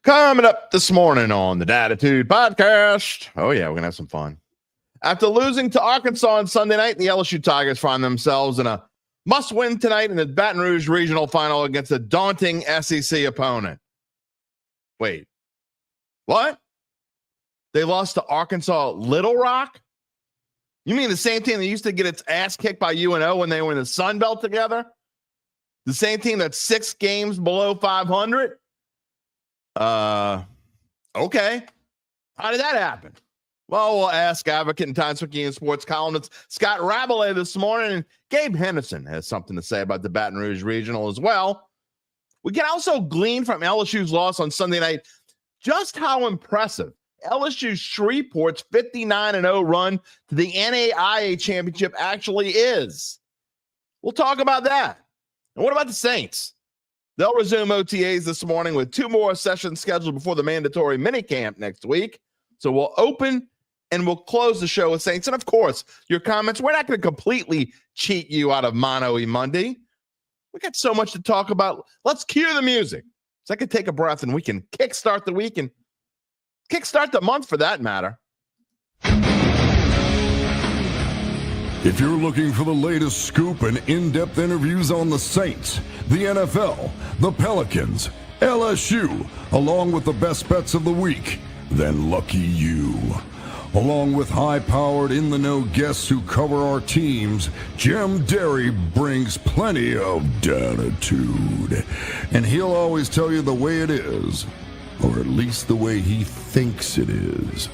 Coming up this morning on the Dattitude podcast. Oh, yeah, we're going to have some fun. After losing to Arkansas on Sunday night, the LSU Tigers find themselves in a must-win tonight in the Baton Rouge Regional Final against a daunting SEC opponent. Wait, what? They lost to Arkansas Little Rock? You mean the same team that used to get its ass kicked by UNO when they were in the Sun Belt together? The same team that's 6 games below 500? Okay. How did that happen? Well, we'll ask Advocate and Times-Picayune sports columnist Scott Rabalais this morning, and Gabe Henderson has something to say about the Baton Rouge Regional as well. We can also glean from LSU's loss on Sunday night just how impressive LSU Shreveport's 59-0 run to the NAIA championship actually is. We'll talk about that. And what about the Saints? They'll resume OTAs this morning with 2 more sessions scheduled before the mandatory minicamp next week. So we'll open and we'll close the show with Saints. And of course, your comments. We're not going to completely cheat you out of Mono E Monday. We got so much to talk about. Let's cue the music so I can take a breath and we can kickstart the week and kickstart the month for that matter. If you're looking for the latest scoop and in-depth interviews on the Saints, the NFL, the Pelicans, LSU, along with the best bets of the week, then lucky you. Along with high-powered, in-the-know guests who cover our teams, Jim Derry brings plenty of Dattitude. And he'll always tell you the way it is, or at least the way he thinks it is.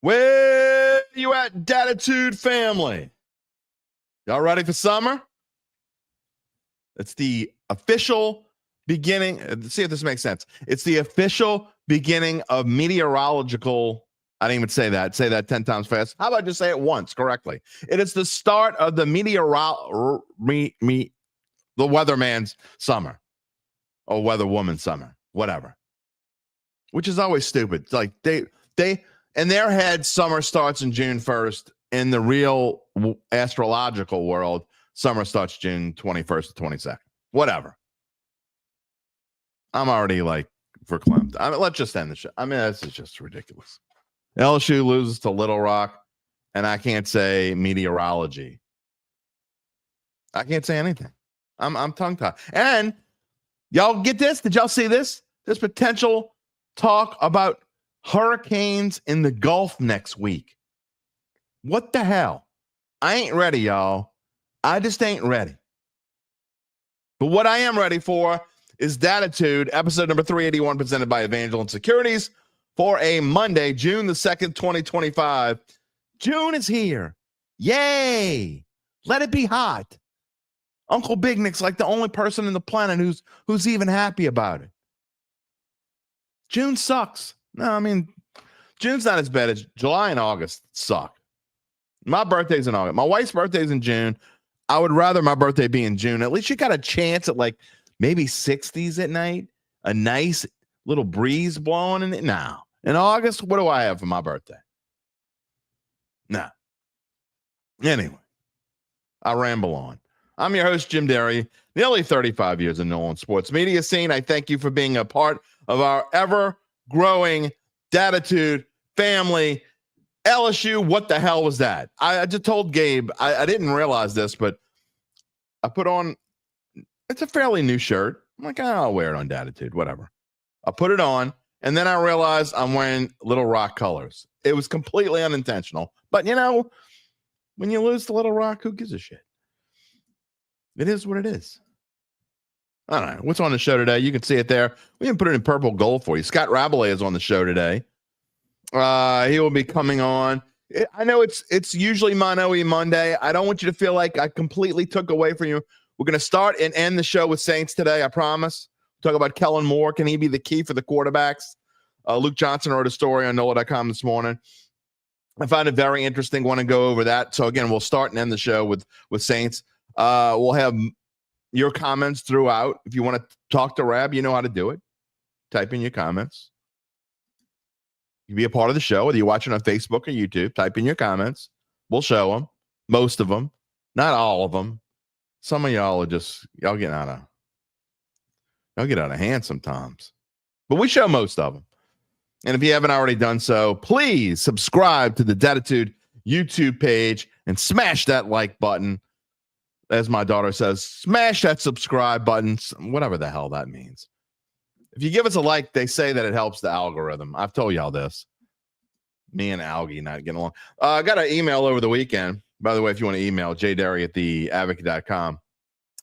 Where you at, Dattitude family? Y'all ready for summer? It's the official beginning. See if this makes sense. It's the official beginning of meteorological. I didn't even say that. Say that 10 times fast. How about just say it once correctly? It is the start of the the weatherman's summer or weatherwoman's summer, whatever. Which is always stupid. It's like they in their head, summer starts in June 1st. In the real astrological world, summer starts June 21st to 22nd. Whatever. I'm already like verklempt. Let's just end the show. I mean, this is just ridiculous. LSU loses to Little Rock, and I can't say meteorology. I can't say anything. I'm tongue-tied. And y'all get this? Did y'all see this? There's potential talk about hurricanes in the Gulf next week. What the hell? I ain't ready, y'all. I just ain't ready. But what I am ready for is Dattitude, episode number 381, presented by Evangeline Securities for a Monday, June the 2nd, 2025. June is here. Yay! Let it be hot. Uncle Big Nick's like the only person on the planet who's even happy about it. June sucks. No, I mean, June's not as bad as July and August suck. My birthday's in August. My wife's birthday's in June. I would rather my birthday be in June. At least you got a chance at like maybe 60s at night. A nice little breeze blowing in it. Now, in August, what do I have for my birthday? No. Anyway, I ramble on. I'm your host, Jim Derry, nearly 35 years in New Orleans sports media scene. I thank you for being a part of our ever-growing Dattitude family. LSU, what the hell was that? I just told Gabe, I didn't realize this, but I put on, it's a fairly new shirt. I'm like, I'll wear it on Dattitude, whatever. I put it on, and then I realized I'm wearing Little Rock colors. It was completely unintentional. But, you know, when you lose to Little Rock, who gives a shit? It is what it is. All right, what's on the show today? You can see it there. We can put it in purple gold for you. Scott Rabalais is on the show today. He will be coming on. I know it's usually Mono E Monday. I don't want you to feel like I completely took away from you. We're going to start and end the show with Saints today, I promise. Talk about Kellen Moore. Can he be the key for the quarterbacks? Luke Johnson wrote a story on NOLA.com this morning. I find it very interesting. Want to go over that. So, again, we'll start and end the show with Saints. We'll have your comments throughout. If you want to talk to Rab, you know how to do it. Type in your comments. You can be a part of the show, whether you're watching on Facebook or YouTube. Type in your comments. We'll show them. Most of them, not all of them. Some of y'all are y'all get out of hand sometimes. But we show most of them. And if you haven't already done so, please subscribe to the Dattitude YouTube page and smash that like button. As my daughter says, smash that subscribe button, whatever the hell that means. If you give us a like, they say that it helps the algorithm. I've told y'all this. Me and Algie not getting along. I got an email over the weekend. By the way, if you want to email, jderry@theadvocate.com.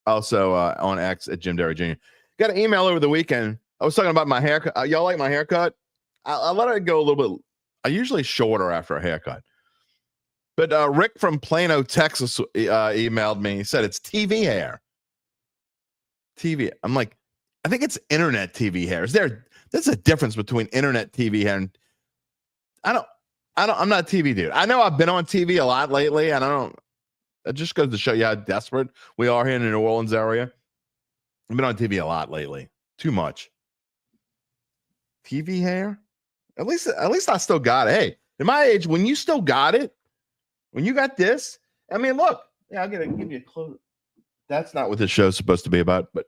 Also on X at Jim Derry Jr. Got an email over the weekend. I was talking about my haircut. Y'all like my haircut? I let it go a little bit. I usually shorter after a haircut. But Rick from Plano, Texas emailed me. He said it's TV hair. TV. I'm like, I think it's internet TV hair. There's a difference between internet TV hair and I'm not a TV dude. I know I've been on TV a lot lately, and it just goes to show you how desperate we are here in the New Orleans area. I've been on TV a lot lately. Too much. TV hair? At least I still got it. Hey, at my age, when you still got it, when you got this, I mean, look. Yeah, give you a close. That's not what this show's supposed to be about, but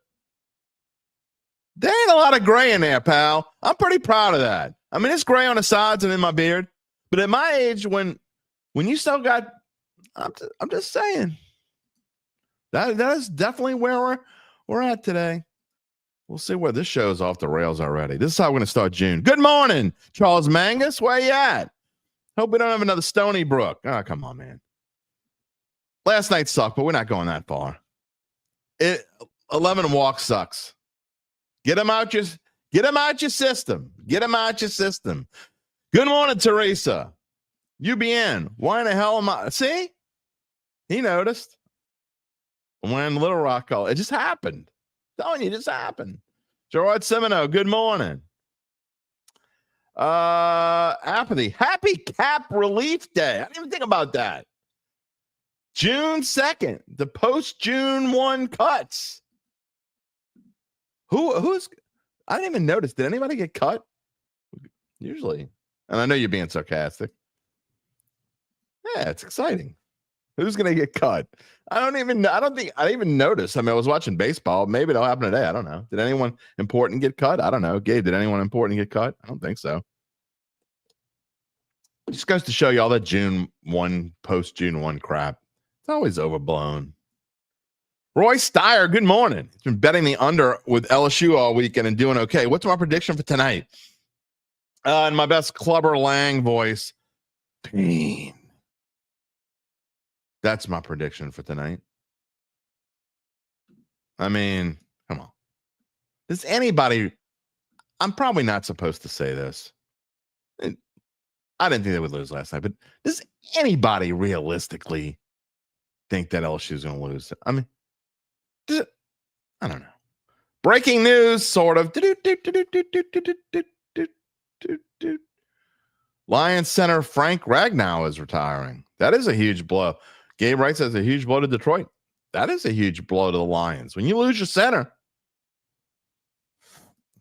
there ain't a lot of gray in there, pal. I'm pretty proud of that. I mean, it's gray on the sides and in my beard, but at my age, when you still got, I'm just saying that is definitely where we're at today. We'll see where this show's off the rails already. This is how we're going to start June. Good morning, Charles Mangus. Where you at? Hope we don't have another Stony Brook. Oh, come on, man. Last night sucked, but we're not going that far. 11 walk sucks. Get them out your system. Get them out your system. Good morning, Teresa. UBN. Why in the hell am I? See? He noticed. When Little Rock called. It just happened. I'm telling you, it just happened. Gerard Semino, good morning. Apathy. Happy Cap Relief Day. I didn't even think about that. June 2nd, the post-June 1 cuts. Who's I didn't even notice. Did anybody get cut? Usually. And I know you're being sarcastic. Yeah, it's exciting. Who's going to get cut? I don't think I even noticed. I mean, I was watching baseball. Maybe it'll happen today. I don't know. Did anyone important get cut? I don't know. Gabe, did anyone important get cut? I don't think so. It just goes to show you all that June 1, post-June 1 crap. It's always overblown. Roy Steyer, good morning. He's been betting the under with LSU all weekend and doing okay. What's my prediction for tonight? In my best Clubber Lang voice, pain. That's my prediction for tonight. I mean, come on. Does anybody, I'm probably not supposed to say this. I didn't think they would lose last night, but does anybody realistically think that LSU is going to lose? I mean, I don't know. Breaking news, sort of. Lions center Frank Ragnow is retiring. That is a huge blow. Gabe Wright says a huge blow to Detroit. That is a huge blow to the Lions. When you lose your center,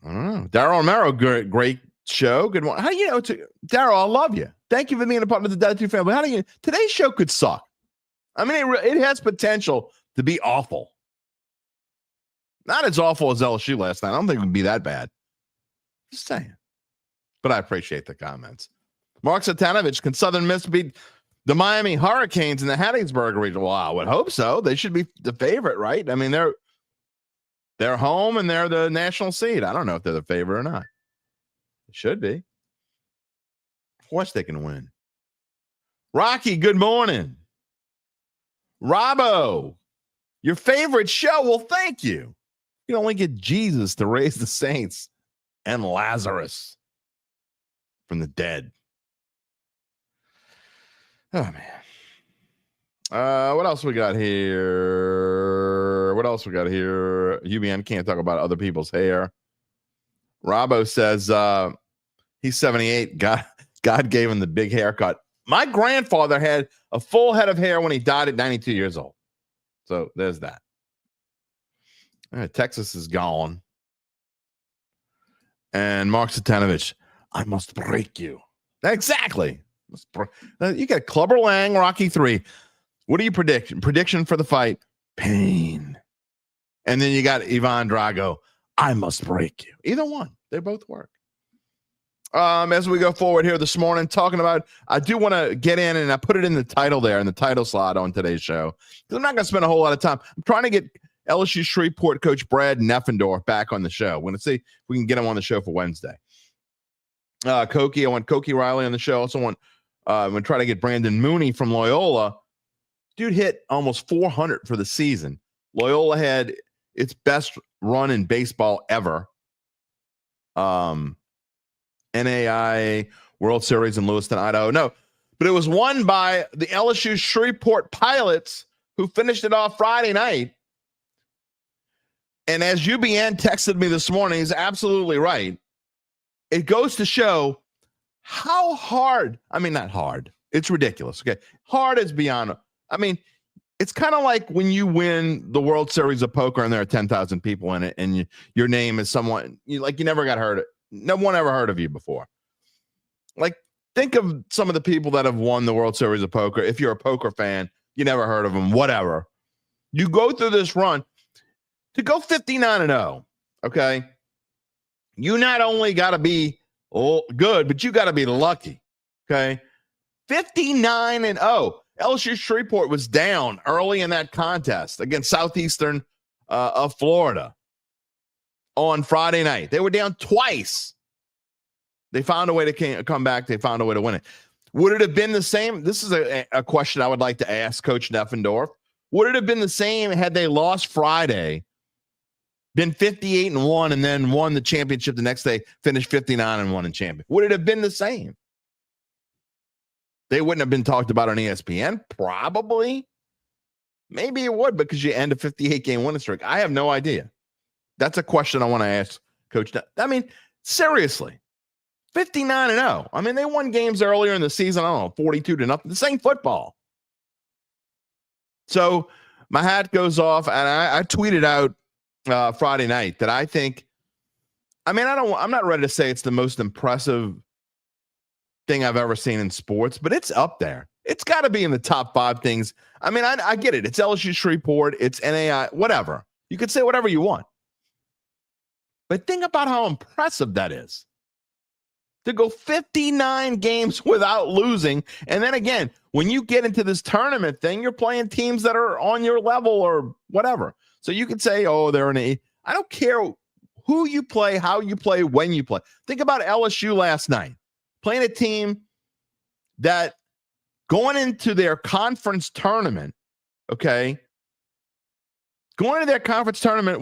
I don't know. Daryl Romero, great show. Good morning. How do you know? Daryl, I love you. Thank you for being a part of the Dattitude family. How do you? Today's show could suck. I mean, it has potential to be awful. Not as awful as LSU last night. I don't think it would be that bad. Just saying. But I appreciate the comments. Mark Satanovich, can Southern Miss beat the Miami Hurricanes in the Hattiesburg region? Well, I would hope so. They should be the favorite, right? I mean, they're home and they're the national seed. I don't know if they're the favorite or not. It should be. Of course they can win. Rocky, good morning. Robbo, your favorite show. Well, thank you. You can only get Jesus to raise the saints and Lazarus from the dead. Oh, man. What else we got here? UBN can't talk about other people's hair. Robbo says he's 78. God gave him the big haircut. My grandfather had a full head of hair when he died at 92 years old. So there's that. Texas is gone. And Mark Satanovich, I must break you. Exactly. You got Clubber Lang, Rocky 3. What do you predict? Prediction for the fight? Pain. And then you got Ivan Drago. I must break you. Either one. They both work. As we go forward here this morning, talking about, I do want to get in, and I put it in the title there, in the title slot on today's show, because I'm not going to spend a whole lot of time. I'm trying to get LSU Shreveport coach Brad Neffendorf back on the show. We're going to see if we can get him on the show for Wednesday. I want Koki Riley on the show. Also want, I'm going to try to get Brandon Mooney from Loyola. Dude hit almost 400 for the season. Loyola had its best run in baseball ever. NAIA World Series in Lewiston, Idaho. No, but it was won by the LSU Shreveport Pilots, who finished it off Friday night. And as UBN texted me this morning, he's absolutely right. It goes to show how hard, I mean, not hard, it's ridiculous, okay? Hard is beyond, I mean, it's kind of like when you win the World Series of Poker and there are 10,000 people in it, and your name is someone, you never got heard of. No one ever heard of you before. Like, think of some of the people that have won the World Series of Poker. If you're a poker fan, you never heard of them, whatever. You go through this run to go 59-0, okay? You not only got to be good, but you got to be lucky, okay? 59-0. LSU Shreveport was down early in that contest against Southeastern of Florida. On Friday night, they were down twice. They found a way to come back. They found a way to win it. Would it have been the same? This is a question I would like to ask Coach Neffendorf. Would it have been the same had they lost Friday, been 58-1, and then won the championship the next day, finished 59-1 and champion? Would it have been the same? They wouldn't have been talked about on ESPN? Probably. Maybe it would, because you end a 58-game winning streak. I have no idea. That's a question I want to ask Coach. I mean, seriously, 59-0. I mean, they won games earlier in the season. I don't know, 42-0. The same football. So my hat goes off, and I tweeted out Friday night that I think, I mean, I'm not ready to say it's the most impressive thing I've ever seen in sports, but it's up there. It's got to be in the top 5 things. I mean, I get it. It's LSU Shreveport. It's NAI, whatever. You could say whatever you want. But think about how impressive that is. To go 59 games without losing. And then again, when you get into this tournament thing, you're playing teams that are on your level or whatever. So you could say, oh, they're in a, I don't care who you play, how you play, when you play. Think about LSU last night. Playing a team that going into their conference tournament, okay? Going into their conference tournament,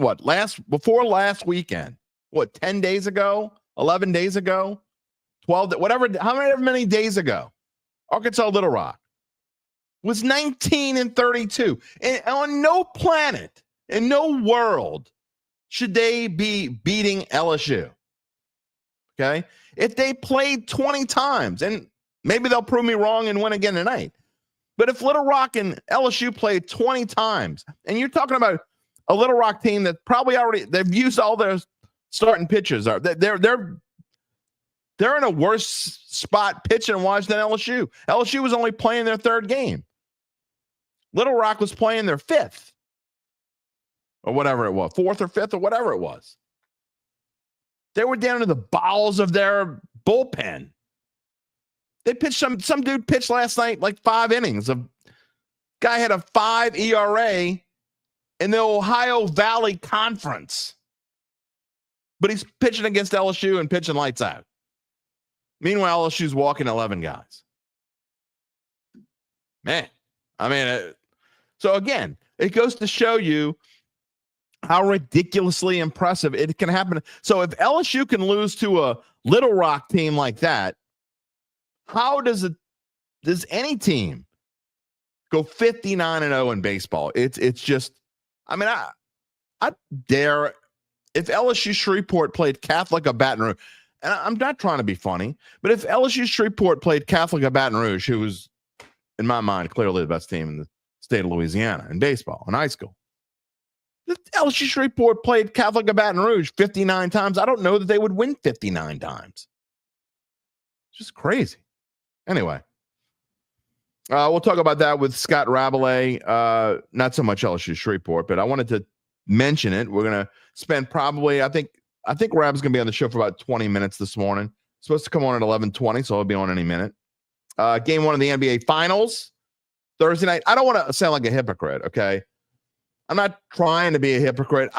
before last weekend? 10 days ago, 11 days ago, 12, whatever, however many days ago, Arkansas Little Rock was 19-32. And on no planet, in no world, should they be beating LSU. Okay? If they played 20 times, and maybe they'll prove me wrong and win again tonight. But if Little Rock and LSU played 20 times, and you're talking about a Little Rock team that probably they've used all their starting pitchers, they're in a worse spot pitching wise than LSU. LSU was only playing their 3rd game. Little Rock was playing their 5th or whatever it was, 4th or 5th or whatever it was. They were down to the bowels of their bullpen. They pitched some dude pitched last night like 5 innings. A guy had a 5 ERA in the Ohio Valley Conference. But he's pitching against LSU and pitching lights out. Meanwhile, LSU's walking 11 guys. Man, I mean, so again, it goes to show you how ridiculously impressive it can happen. So if LSU can lose to a Little Rock team like that, how does any team go 59-0 in baseball? It's just, I mean, I dare, if LSU Shreveport played Catholic of Baton Rouge, and I'm not trying to be funny, but if LSU Shreveport played Catholic of Baton Rouge, who was, in my mind, clearly the best team in the state of Louisiana in baseball, in high school, if LSU Shreveport played Catholic of Baton Rouge 59 times, I don't know that they would win 59 times. It's just crazy. Anyway, We'll talk about that with Scott Rabalais. Not so much LSU Shreveport, but I wanted to mention it. We're going to spend probably, I think Rab's going to be on the show for about 20 minutes this morning. Supposed to come on at 11:20, so he'll be on any minute. Game 1 of the NBA Finals, Thursday night. I don't want to sound like a hypocrite, okay? I'm not trying to be a hypocrite.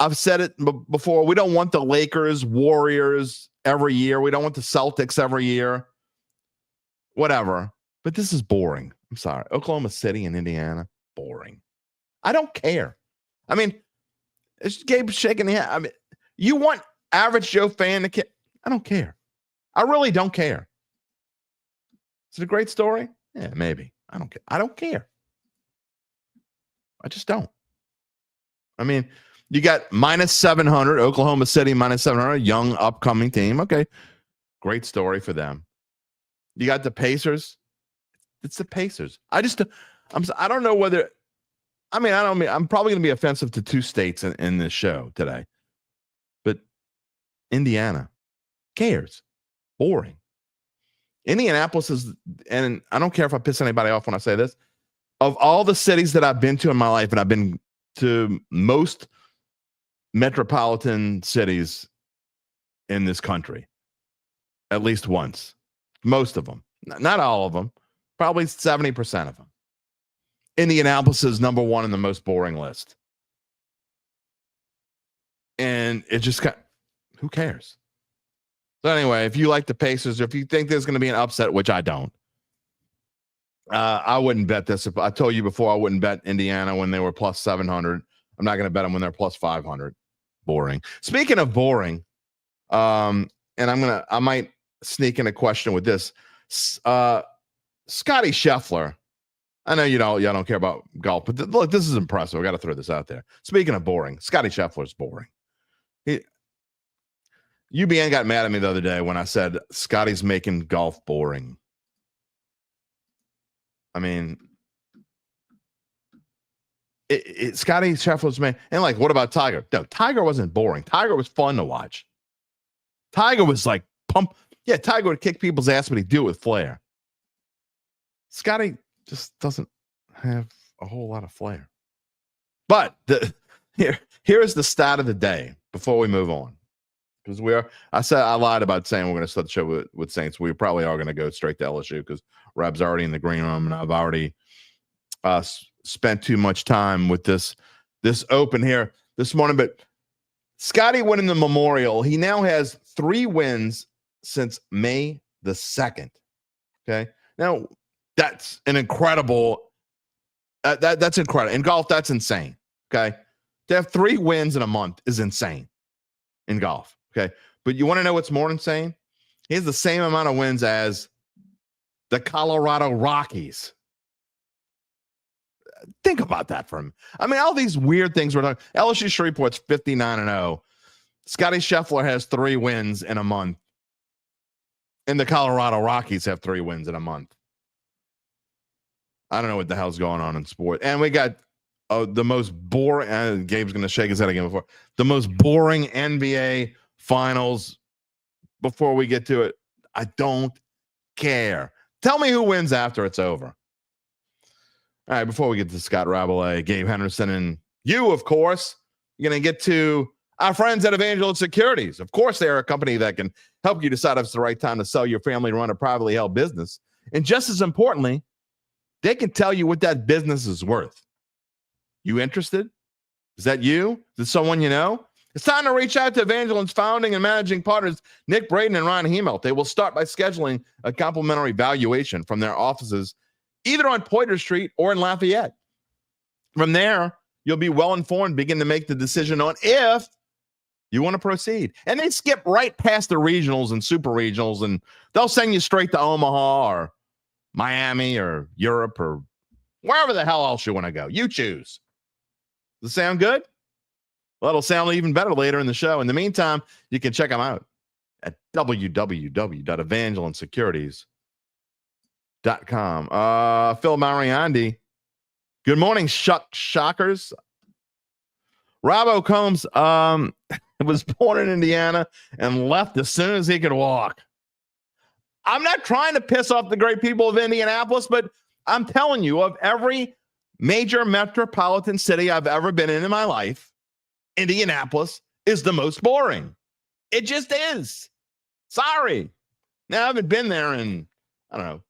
I've said it before. We don't want the Lakers, Warriors every year. We don't want the Celtics every year. Whatever. But this is boring. I'm sorry. Oklahoma City and Indiana, boring. I don't care. I mean, it's Gabe shaking the head. I mean, you want average Joe fan to care? I don't care. I really don't care. Is it a great story? Yeah, maybe. I don't care. I don't care. I just don't. I mean, you got minus 700, Oklahoma City minus 700, young upcoming team. Okay. Great story for them. You got the Pacers. It's the Pacers. I don't know whether, I'm probably going to be offensive to two states in this show today, but Indiana cares. Boring. Indianapolis is, and I don't care if I piss anybody off when I say this, of all the cities that I've been to in my life, and I've been to most metropolitan cities in this country, at least once, most of them, not all of them, probably 70% of them. Indianapolis is number one in the most boring list. And it just who cares? So anyway, if you like the Pacers, or if you think there's going to be an upset, which I don't, I wouldn't bet this. If I told you before, I wouldn't bet Indiana when they were plus 700. I'm not going to bet them when they're plus 500. Boring. Speaking of boring, and I might sneak in a question with this. Scotty Scheffler. I know y'all don't care about golf, but look, this is impressive. I got to throw this out there. Speaking of boring, Scotty Scheffler is boring. UBN got mad at me the other day when I said Scotty's making golf boring. I mean, Scotty Scheffler's man, and like, what about Tiger? No, Tiger wasn't boring. Tiger was fun to watch. Tiger was like pump. Yeah, Tiger would kick people's ass, but he'd do it with flair. Scotty just doesn't have a whole lot of flair. But here's the stat of the day before we move on. Because I lied about saying we're going to start the show with Saints. We probably are going to go straight to LSU because Reb's already in the green room, and I've already spent too much time with this open here this morning. But Scotty winning the Memorial. He now has 3 wins since May the 2nd. Okay, now that's an incredible. That's incredible in golf. That's insane. Okay, to have 3 wins in a month is insane in golf. Okay. But you want to know what's more insane? He has the same amount of wins as the Colorado Rockies. Think about that for him. I mean, all these weird things we're talking. LSU Shreveport's 59-0. Scotty Scheffler has 3 wins in a month. And the Colorado Rockies have 3 wins in a month. I don't know what the hell's going on in sport. And we got the most boring, Gabe's going to shake his head again before, the most boring NBA Finals before we get to it. I don't care. Tell me who wins after it's over. All right, before we get to Scott Rabalais, Gabe Henderson, and you, of course, you're going to get to our friends at Evangeline Securities. Of course, they are a company that can help you decide if it's the right time to sell your family to run a privately held business. And just as importantly, they can tell you what that business is worth. You interested? Is that you? Is it someone you know? It's time to reach out to Evangeline's founding and managing partners, Nick Braden and Ryan Hemelt. They will start by scheduling a complimentary valuation from their offices, either on Poiter Street or in Lafayette. From there, you'll be well-informed, begin to make the decision on if you want to proceed. And they skip right past the regionals and super regionals, and they'll send you straight to Omaha or Miami or Europe or wherever the hell else you want to go. You choose. Does it sound good? Well, it'll sound even better later in the show. In the meantime, you can check them out at www.evangelinesecurities.com. Phil Mariandi. Good morning, Shockers. Robbo Combs was born in Indiana and left as soon as he could walk. I'm not trying to piss off the great people of Indianapolis, but I'm telling you, of every major metropolitan city I've ever been in my life, Indianapolis is the most boring. It just is. Sorry. Now, I haven't been there in, I don't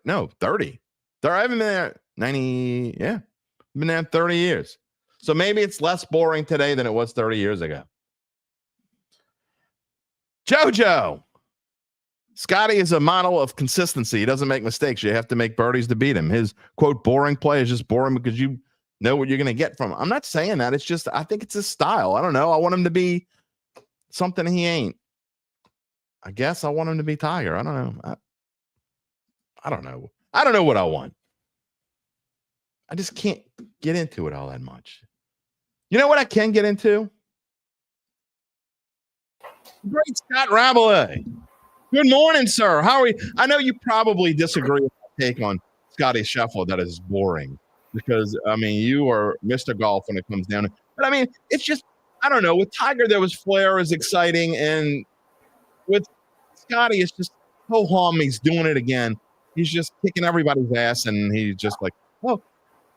know, 30. I haven't been there 90. Yeah. I've been there 30 years. So maybe it's less boring today than it was 30 years ago. JoJo. Scotty is a model of consistency. He doesn't make mistakes. You have to make birdies to beat him. His, quote, boring play is just boring because you know what you're going to get from him. I'm not saying that. It's just, I think it's his style. I don't know. I want him to be something he ain't. I guess I want him to be Tiger. I don't know. I don't know. I don't know what I want. I just can't get into it all that much. You know what I can get into? Great Scott Rabalais. Good morning, sir. How are you? I know you probably disagree with my take on Scotty Scheffler that is boring because, I mean, you are Mr. Golf when it comes down to, but I mean, it's just, I don't know. With Tiger, there was flair, is exciting, and with Scotty, it's just ho hum. He's doing it again. He's just kicking everybody's ass, and he's just like, "Oh,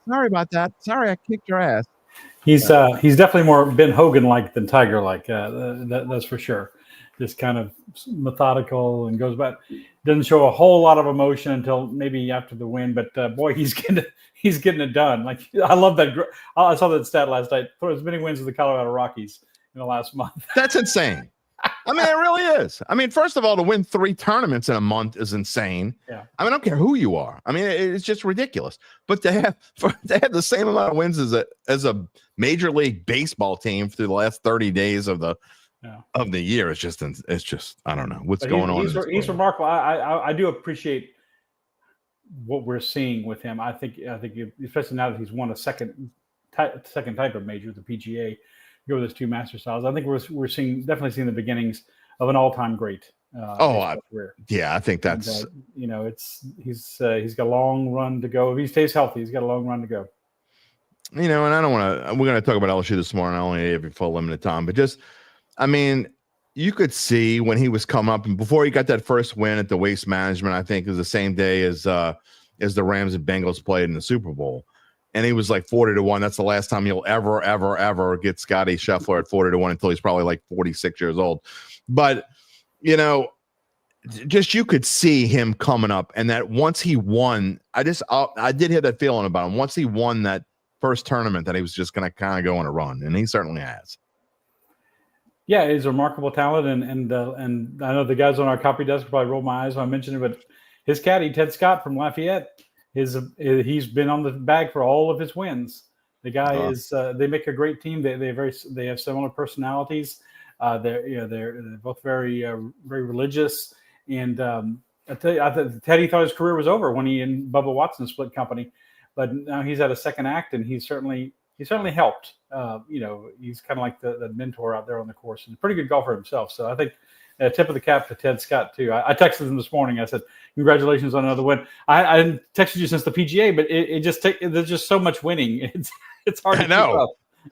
sorry about that. Sorry, I kicked your ass." He's definitely more Ben Hogan-like than Tiger-like. That's for sure. Just kind of methodical and goes back. Doesn't show a whole lot of emotion until maybe after the win. But boy, he's getting it done. Like, I love that. I saw that stat last night. For as many wins as the Colorado Rockies in the last month. That's insane. I mean, it really is. I mean, first of all, to win 3 tournaments in a month is insane. Yeah. I mean, I don't care who you are. I mean, it's just ridiculous. But to have the same amount of wins as a Major League Baseball team through the last 30 days of the year, it's just I don't know what's going on. He's remarkable. I do appreciate what we're seeing with him. I think especially now that he's won a second type of major, the PGA. Go with his 2 master styles. I think we're definitely seeing the beginnings of an all-time great. Yeah, I think that's and, he's got a long run to go. If he stays healthy, he's got a long run to go. And I don't want to. We're going to talk about LSU this morning. I only have full limited time, but just, I mean, you could see when he was coming up and before he got that first win at the Waste Management. I think it was the same day as the Rams and Bengals played in the Super Bowl. And he was like 40-1. That's the last time you'll ever get Scotty Scheffler at 40-1 until he's probably like 46 years old. But, just you could see him coming up. And that once he won, I did have that feeling about him. Once he won that first tournament, that he was just going to kind of go on a run. And he certainly has. Yeah, he's a remarkable talent. And I know the guys on our copy desk probably roll my eyes when I mention it, but his caddy, Ted Scott from Lafayette, he's been on the bag for all of his wins. The guy they make a great team. They have similar personalities. They're both very religious. And I tell you, Teddy thought his career was over when he and Bubba Watson split company, but now he's at a second act, and he certainly helped. He's kind of like the mentor out there on the course, and a pretty good golfer himself. So I think. Tip of the cap to Ted Scott too. I texted him this morning. I said, "Congratulations on another win." I hadn't texted you since the PGA, but there's just so much winning. It's hard to keep up.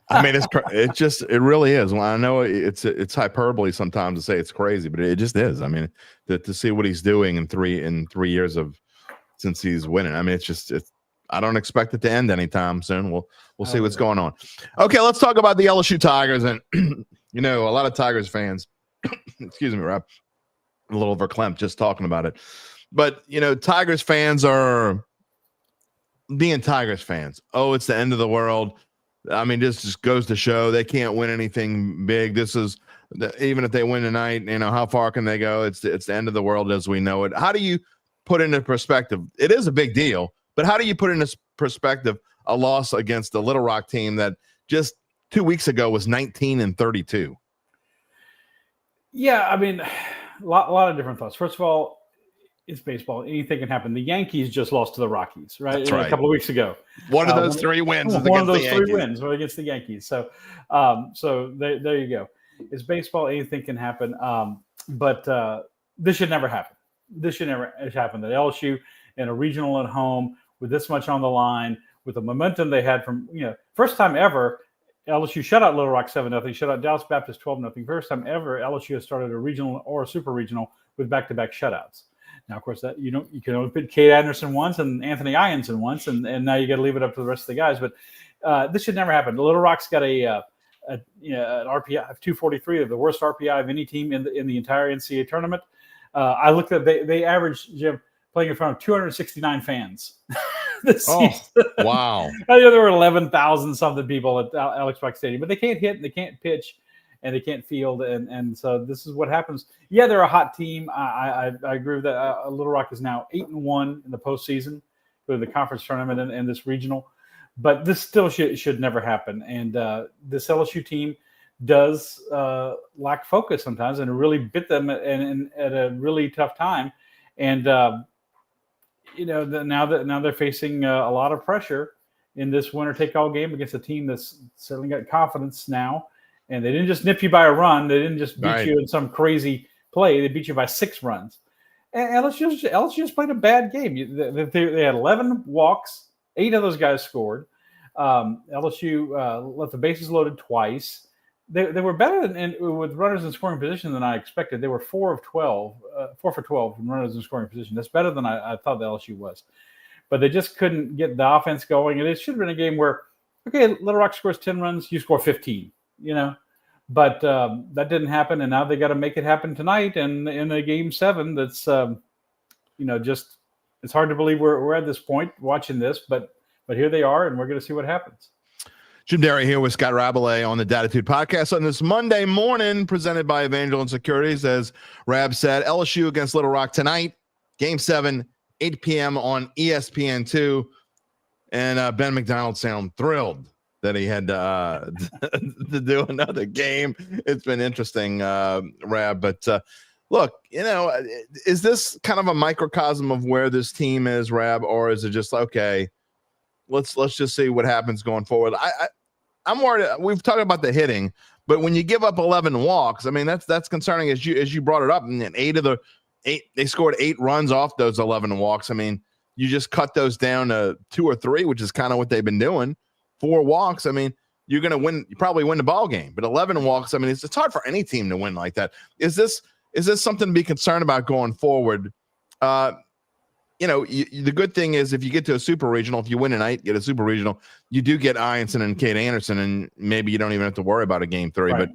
I mean, it really is. Well, I know it's hyperbole sometimes to say it's crazy, but it just is. I mean, to see what he's doing in 3 years since he's winning. I mean, I don't expect it to end anytime soon. We'll see what's going on. Okay, let's talk about the LSU Tigers, and a lot of Tigers fans. Excuse me, Rob. I'm a little verklempt just talking about it. But, Tigers fans are being Tigers fans. Oh, it's the end of the world. I mean, this just goes to show they can't win anything big. This is, even if they win tonight, how far can they go? It's the end of the world as we know it. How do you put into perspective? It is a big deal, but how do you put into perspective a loss against the Little Rock team that just 2 weeks ago was 19-32? Yeah, I mean, a lot of different thoughts. First of all, it's baseball. Anything can happen. The Yankees just lost to the Rockies, right? That's right. A couple of weeks ago. One of those 3 wins. One of those 3 wins were against the Yankees. So there you go. It's baseball. Anything can happen. But this should never happen. This should never happen. The LSU in a regional at home with this much on the line, with the momentum they had from first time ever. LSU shut out Little Rock 7-0, shut out Dallas Baptist 12-0. First time ever LSU has started a regional or a super regional with back-to-back shutouts. Now, of course, that you can only put Gabe Henderson once and Anthony Ianson once, and now you got to leave it up to the rest of the guys. But this should never happen. Little Rock's got an RPI of 243, the worst RPI of any team in the entire NCAA tournament. I looked at they averaged, Jim, playing in front of 269 fans. This season. Wow! I know there were 11,000 something people at Alex Park Stadium, but they can't hit, and they can't pitch, and they can't field, and so this is what happens. Yeah, they're a hot team. I agree with that. Little Rock is now 8-1 in the postseason for the conference tournament and this regional, but this still should never happen. And this LSU team does lack focus sometimes, and it really bit them at a really tough time. And now they're facing a lot of pressure in this winner-take-all game against a team that's certainly got confidence now. And they didn't just nip you by a run. They didn't just beat you in some crazy play. They beat you by 6 runs. And LSU just played a bad game. They had 11 walks. 8 of those guys scored. LSU left the bases loaded twice. They were better with runners in scoring position than I expected. They were 4 for 12 from runners in scoring position. That's better than I thought the LSU was. But they just couldn't get the offense going. And it should have been a game where, okay, Little Rock scores 10 runs, you score 15. But that didn't happen, and now they got to make it happen tonight. And in a game 7, that's just it's hard to believe we're at this point watching this, but here they are, and we're going to see what happens. Jim Derry here with Scott Rabalais on the Dattitude podcast on this Monday morning, presented by Evangeline Securities. As Rab said, LSU against Little Rock tonight, game 7, 8 p.m. on ESPN2. And Ben McDonald sound thrilled that he had to do another game. It's been interesting, Rab. But look, is this kind of a microcosm of where this team is, Rab, or is it just okay? Let's just see what happens going forward. I'm worried. We've talked about the hitting, but when you give up 11 walks, I mean that's concerning. As you brought it up, and 8 they scored 8 runs off those 11 walks. I mean, you just cut those down to 2 or 3, which is kind of what they've been doing. 4 walks. I mean, you're going to win. You probably win the ball game, but 11 walks. I mean, it's hard for any team to win like that. Is this something to be concerned about going forward? The good thing is if you get to a super regional, if you win tonight, get a super regional, you do get Ianson and Gabe Henderson, and maybe you don't even have to worry about a game 3. Right.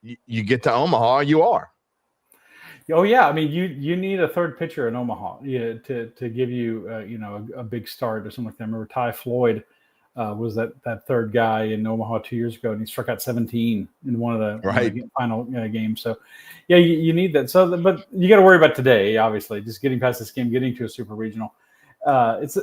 But you get to Omaha, you are. Oh yeah, I mean you need a third pitcher in Omaha, to give you a big start or something like that. I remember Ty Floyd was that third guy in Omaha 2 years ago, and he struck out 17 in one of the final games. So, yeah, you need that. So, but you got to worry about today, obviously, just getting past this game, getting to a super regional. It's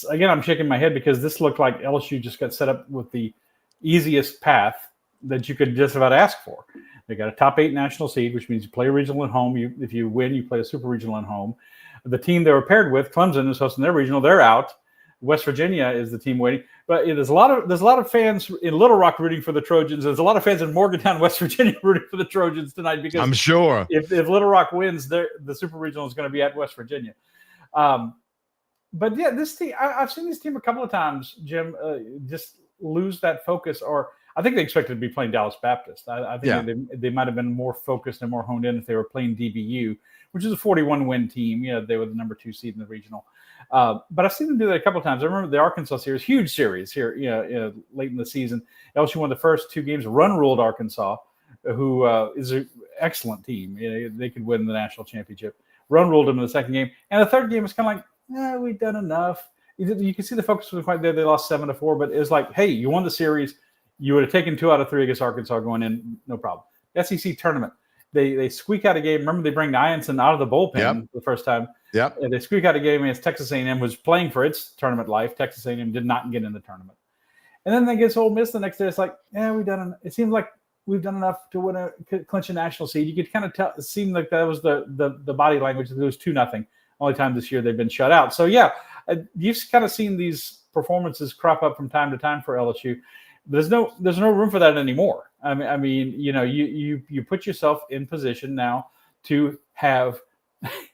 again, I'm shaking my head because this looked like LSU just got set up with the easiest path that you could just about ask for. They got a top 8 national seed, which means you play a regional at home. If you win, you play a super regional at home. The team they were paired with, Clemson, is hosting their regional. They're out. West Virginia is the team waiting, but there's a lot of fans in Little Rock rooting for the Trojans. There's a lot of fans in Morgantown, West Virginia, rooting for the Trojans tonight because I'm sure if Little Rock wins, the Super Regional is going to be at West Virginia. But yeah, this team, I've seen this team a couple of times, Jim, just lose that focus. Or I think they expected to be playing Dallas Baptist. I think they might have been more focused and more honed in if they were playing DBU, which is a 41-win team. They were the number 2 seed in the regional. But I've seen them do that a couple of times. I remember the Arkansas series, huge series here, late in the season. LSU won the first 2 games, run-ruled Arkansas, who is an excellent team. They could win the national championship. Run-ruled them in the second game. And the third game was kind of like, we've done enough. You can see the focus was quite there. They lost 7-4, but it was like, hey, you won the series. You would have taken 2 out of 3 against Arkansas going in, no problem. SEC tournament. They squeak out a game. Remember, they bring Ianson out of the bullpen the first time. Yep. They squeak out a game against Texas A&M, was playing for its tournament life. Texas A&M did not get in the tournament. And then they get Ole Miss the next day. It's like, it seems like we've done enough to clinch a national seed. You could kind of tell. It seemed like that was the body language. It was 2-0. Only time this year they've been shut out. So yeah, you've kind of seen these performances crop up from time to time for LSU. There's no room for that anymore. I mean, you put yourself in position now to have.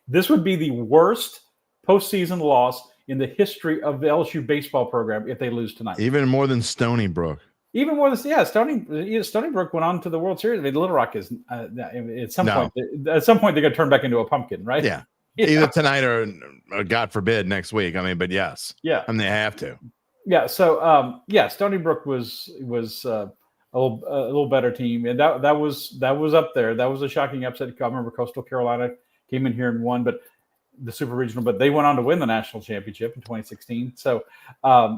This would be the worst postseason loss in the history of the LSU baseball program if they lose tonight. Even more than Stony Brook. even more than Stony Brook went on to the World Series. I mean, Little Rock is at some point they're going to turn back into a pumpkin, right? Yeah, either tonight or God forbid next week. I mean, but yes, yeah, I mean they have to. Yeah, so Stony Brook was a little better team, and that was up there. That was a shocking upset. I remember Coastal Carolina came in here and won, but the Super Regional, but they went on to win the national championship in 2016. So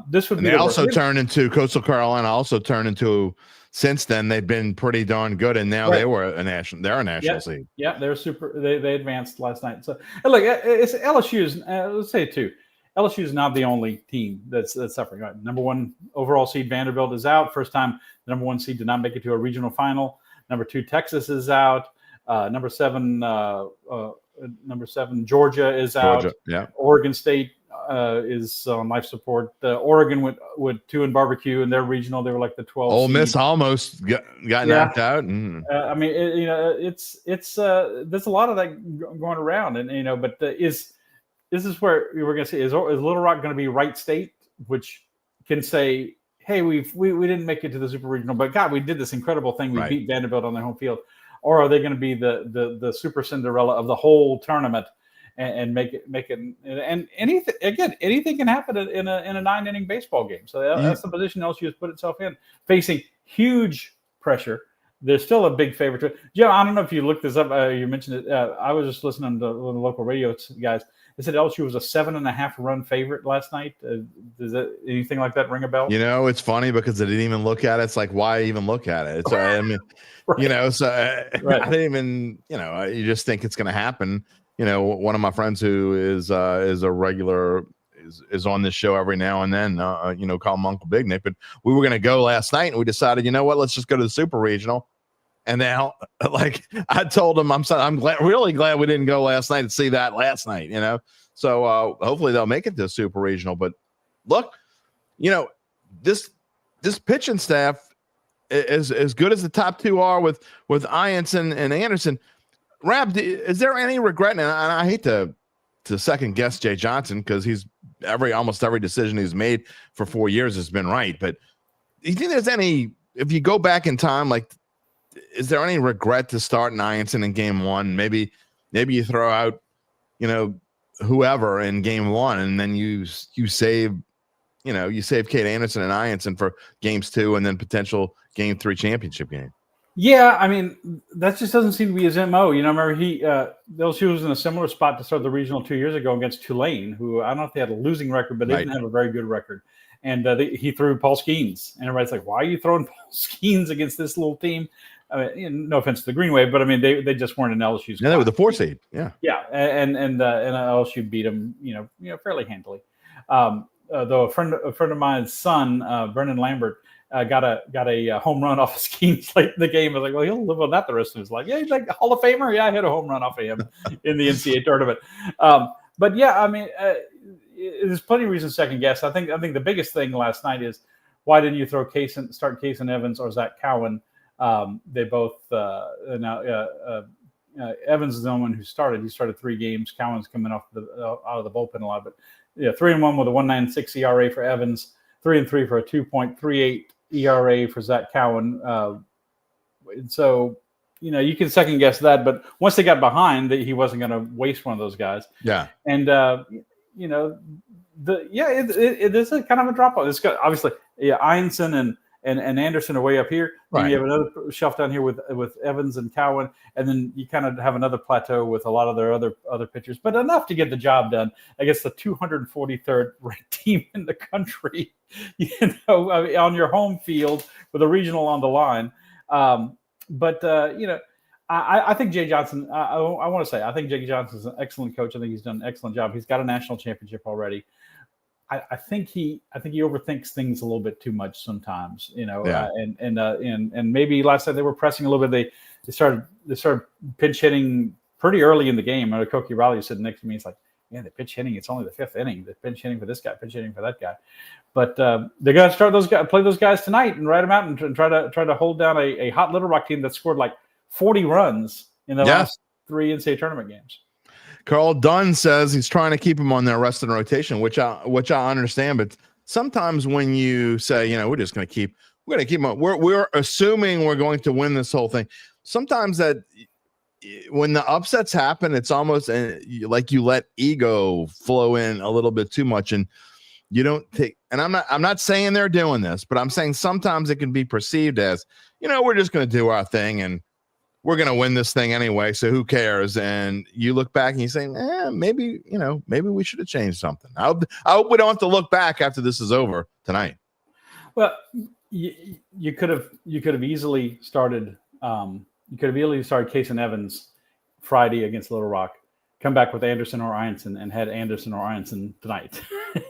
this would be. They also turned into Coastal Carolina. Also turned into since then they've been pretty darn good, and now they were a national. They're a national seed. Yeah, they're super. They advanced last night. So look, it's LSU's. Let's say it too. LSU is not the only team that's suffering. Right? Number 1 overall seed Vanderbilt is out. First time the number 1 seed did not make it to a regional final. Number 2 Texas is out. Number 7 Georgia is out. Yeah. Oregon State is on life support. Oregon went 2 in barbecue in their regional. They were like the 12th. Ole Miss almost got knocked out. I mean, it's there's a lot of that going around, and but this is where we're going to see is Little Rock going to be Wright State, which can say, hey, we didn't make it to the Super Regional, but God, we did this incredible thing. We beat Vanderbilt on their home field. Or are they going to be the Super Cinderella of the whole tournament and make it and anything can happen in a 9-inning baseball game. So that's the position LSU has put itself in, facing huge pressure. They're still a big favorite. Joe, I don't know if you looked this up. You mentioned it. I was just listening to the local radio guys. They said LSU was a 7.5-run favorite last night. Does anything like that ring a bell? It's funny because I didn't even look at it. It's like, why even look at it? It's, I mean, I didn't even, you just think it's going to happen. One of my friends who is a regular is on this show every now and then, call him Uncle Big Nick, but we were going to go last night and we decided, let's just go to the Super Regional. And now, like I told him, I'm really glad we didn't go last night and see that last night, So hopefully they'll make it to the Super Regional. But look, this pitching staff is as good as the top 2 are with Ianson and Anderson. Rab, is there any regret? And I hate to second guess Jay Johnson because almost every decision he's made for 4 years has been right. But do you think there's any, if you go back in time, like, is there any regret to start Ianson in game 1? Maybe you throw out, whoever in game 1, and then you save Cade Anderson and Ianson for games 2 and then potential game 3 championship game. Yeah, I mean, that just doesn't seem to be his MO. Remember LSU was in a similar spot to start the regional 2 years ago against Tulane, who I don't know if they had a losing record, but they didn't have a very good record. And he threw Paul Skeens, and everybody's like, "Why are you throwing Paul Skeens against this little team?" I mean, no offense to the Green Wave, but I mean, they just weren't in LSU's. Yeah, they were the 4 seed. Yeah, and LSU beat them, fairly handily. Though a friend of mine's son, Brendan Lambert, got a home run off of Skeens late in the game. I was like, well, he'll live on that the rest of his life. Yeah, he's like a Hall of Famer. Yeah, I hit a home run off of him in the NCAA tournament. But yeah, I mean, there's plenty of reasons to second guess. I think the biggest thing last night is why didn't you start Case and Evans or Zach Cowan? They both Evans is the only one who started. He started 3 games. Cowan's coming out of the bullpen a lot, but 3-1 with a 1.96 ERA for Evans, 3-3 for a 2.38 ERA for Zach Cowan. And so you can second guess that, but once they got behind, he wasn't going to waste one of those guys. Yeah, and it is a kind of a drop off. It's got obviously Ianson and Anderson are way up here. Right. You have another shelf down here with Evans and Cowan, and then you kind of have another plateau with a lot of their other pitchers, but enough to get the job done against the 243rd ranked team in the country. On your home field with a regional on the line. I think Jay Johnson. I want to say I think Jay Johnson is an excellent coach. I think he's done an excellent job. He's got a national championship already. I think he overthinks things a little bit too much sometimes, and maybe last time they were pressing a little bit. They started pinch hitting pretty early in the game. Koki Riley sitting next to me. He's like, yeah, the pitch hitting. It's only the 5th inning. The pinch hitting for this guy, pinch hitting for that guy. But they're going to play those guys tonight and write them out and try to hold down a hot Little Rock team that scored like 40 runs in the last 3 NCAA tournament games. Carl Dunn says he's trying to keep him on their rest and rotation, which I understand. But sometimes when you say, we're just going to keep we're going to keep on. We're assuming we're going to win this whole thing. Sometimes that when the upsets happen, it's almost like you let ego flow in a little bit too much, and you don't take. And I'm not saying they're doing this, but I'm saying sometimes it can be perceived as, we're just going to do our thing and we're going to win this thing anyway, so who cares? And you look back and you say, maybe we should have changed something. I hope we don't have to look back after this is over tonight. Well, you could have easily started. You could have easily started Case and Evans Friday against Little Rock, come back with Anderson or Ianson, and had Anderson or Ianson tonight.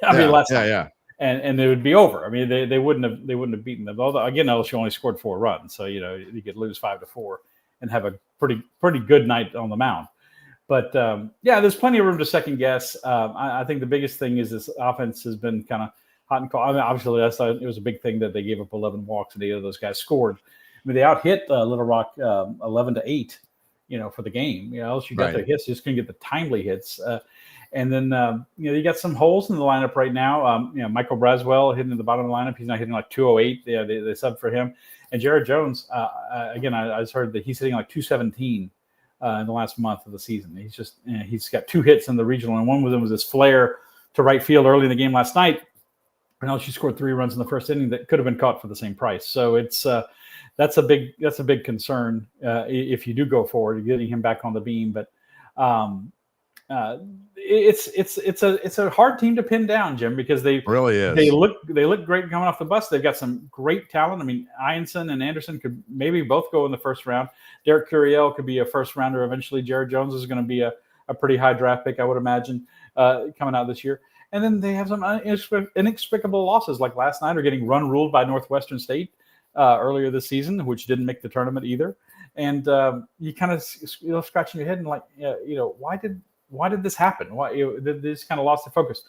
Last night. Yeah. And it would be over. I mean, they wouldn't have beaten them. Although again, LSU only scored 4 runs, so you could lose 5-4 and have a pretty good night on the mound. But there's plenty of room to second guess. I think the biggest thing is this offense has been kind of hot and cold. I mean, obviously it was a big thing that they gave up 11 walks and 8 of those guys scored. I mean, they out-hit Little Rock 11-8, for the game. LSU got their hits, just couldn't get the timely hits. And then, you got some holes in the lineup right now. Michael Braswell hitting at the bottom of the lineup. He's not hitting like 208. They subbed for him. And Jared Jones, again, I just heard that he's hitting like 217 in the last month of the season. He's got 2 hits in the regional, and one of them was this flare to right field early in the game last night. And LSU scored 3 runs in the first inning that could have been caught for the same price. So it's that's a big concern if you do go forward, getting him back on the beam. But it's a hard team to pin down, Jim, because they really is. They look great coming off the bus. They've got some great talent. I mean, Ianson and Anderson could maybe both go in the first round. Derek Curiel could be a first rounder eventually. Jared Jones is going to be a pretty high draft pick, I would imagine, coming out this year. And then they have some inexplicable losses, like last night, or getting ruled by Northwestern State earlier this season, which didn't make the tournament either. And you kind of scratching your head and like, why did this happen? Why they just kind of lost their focus?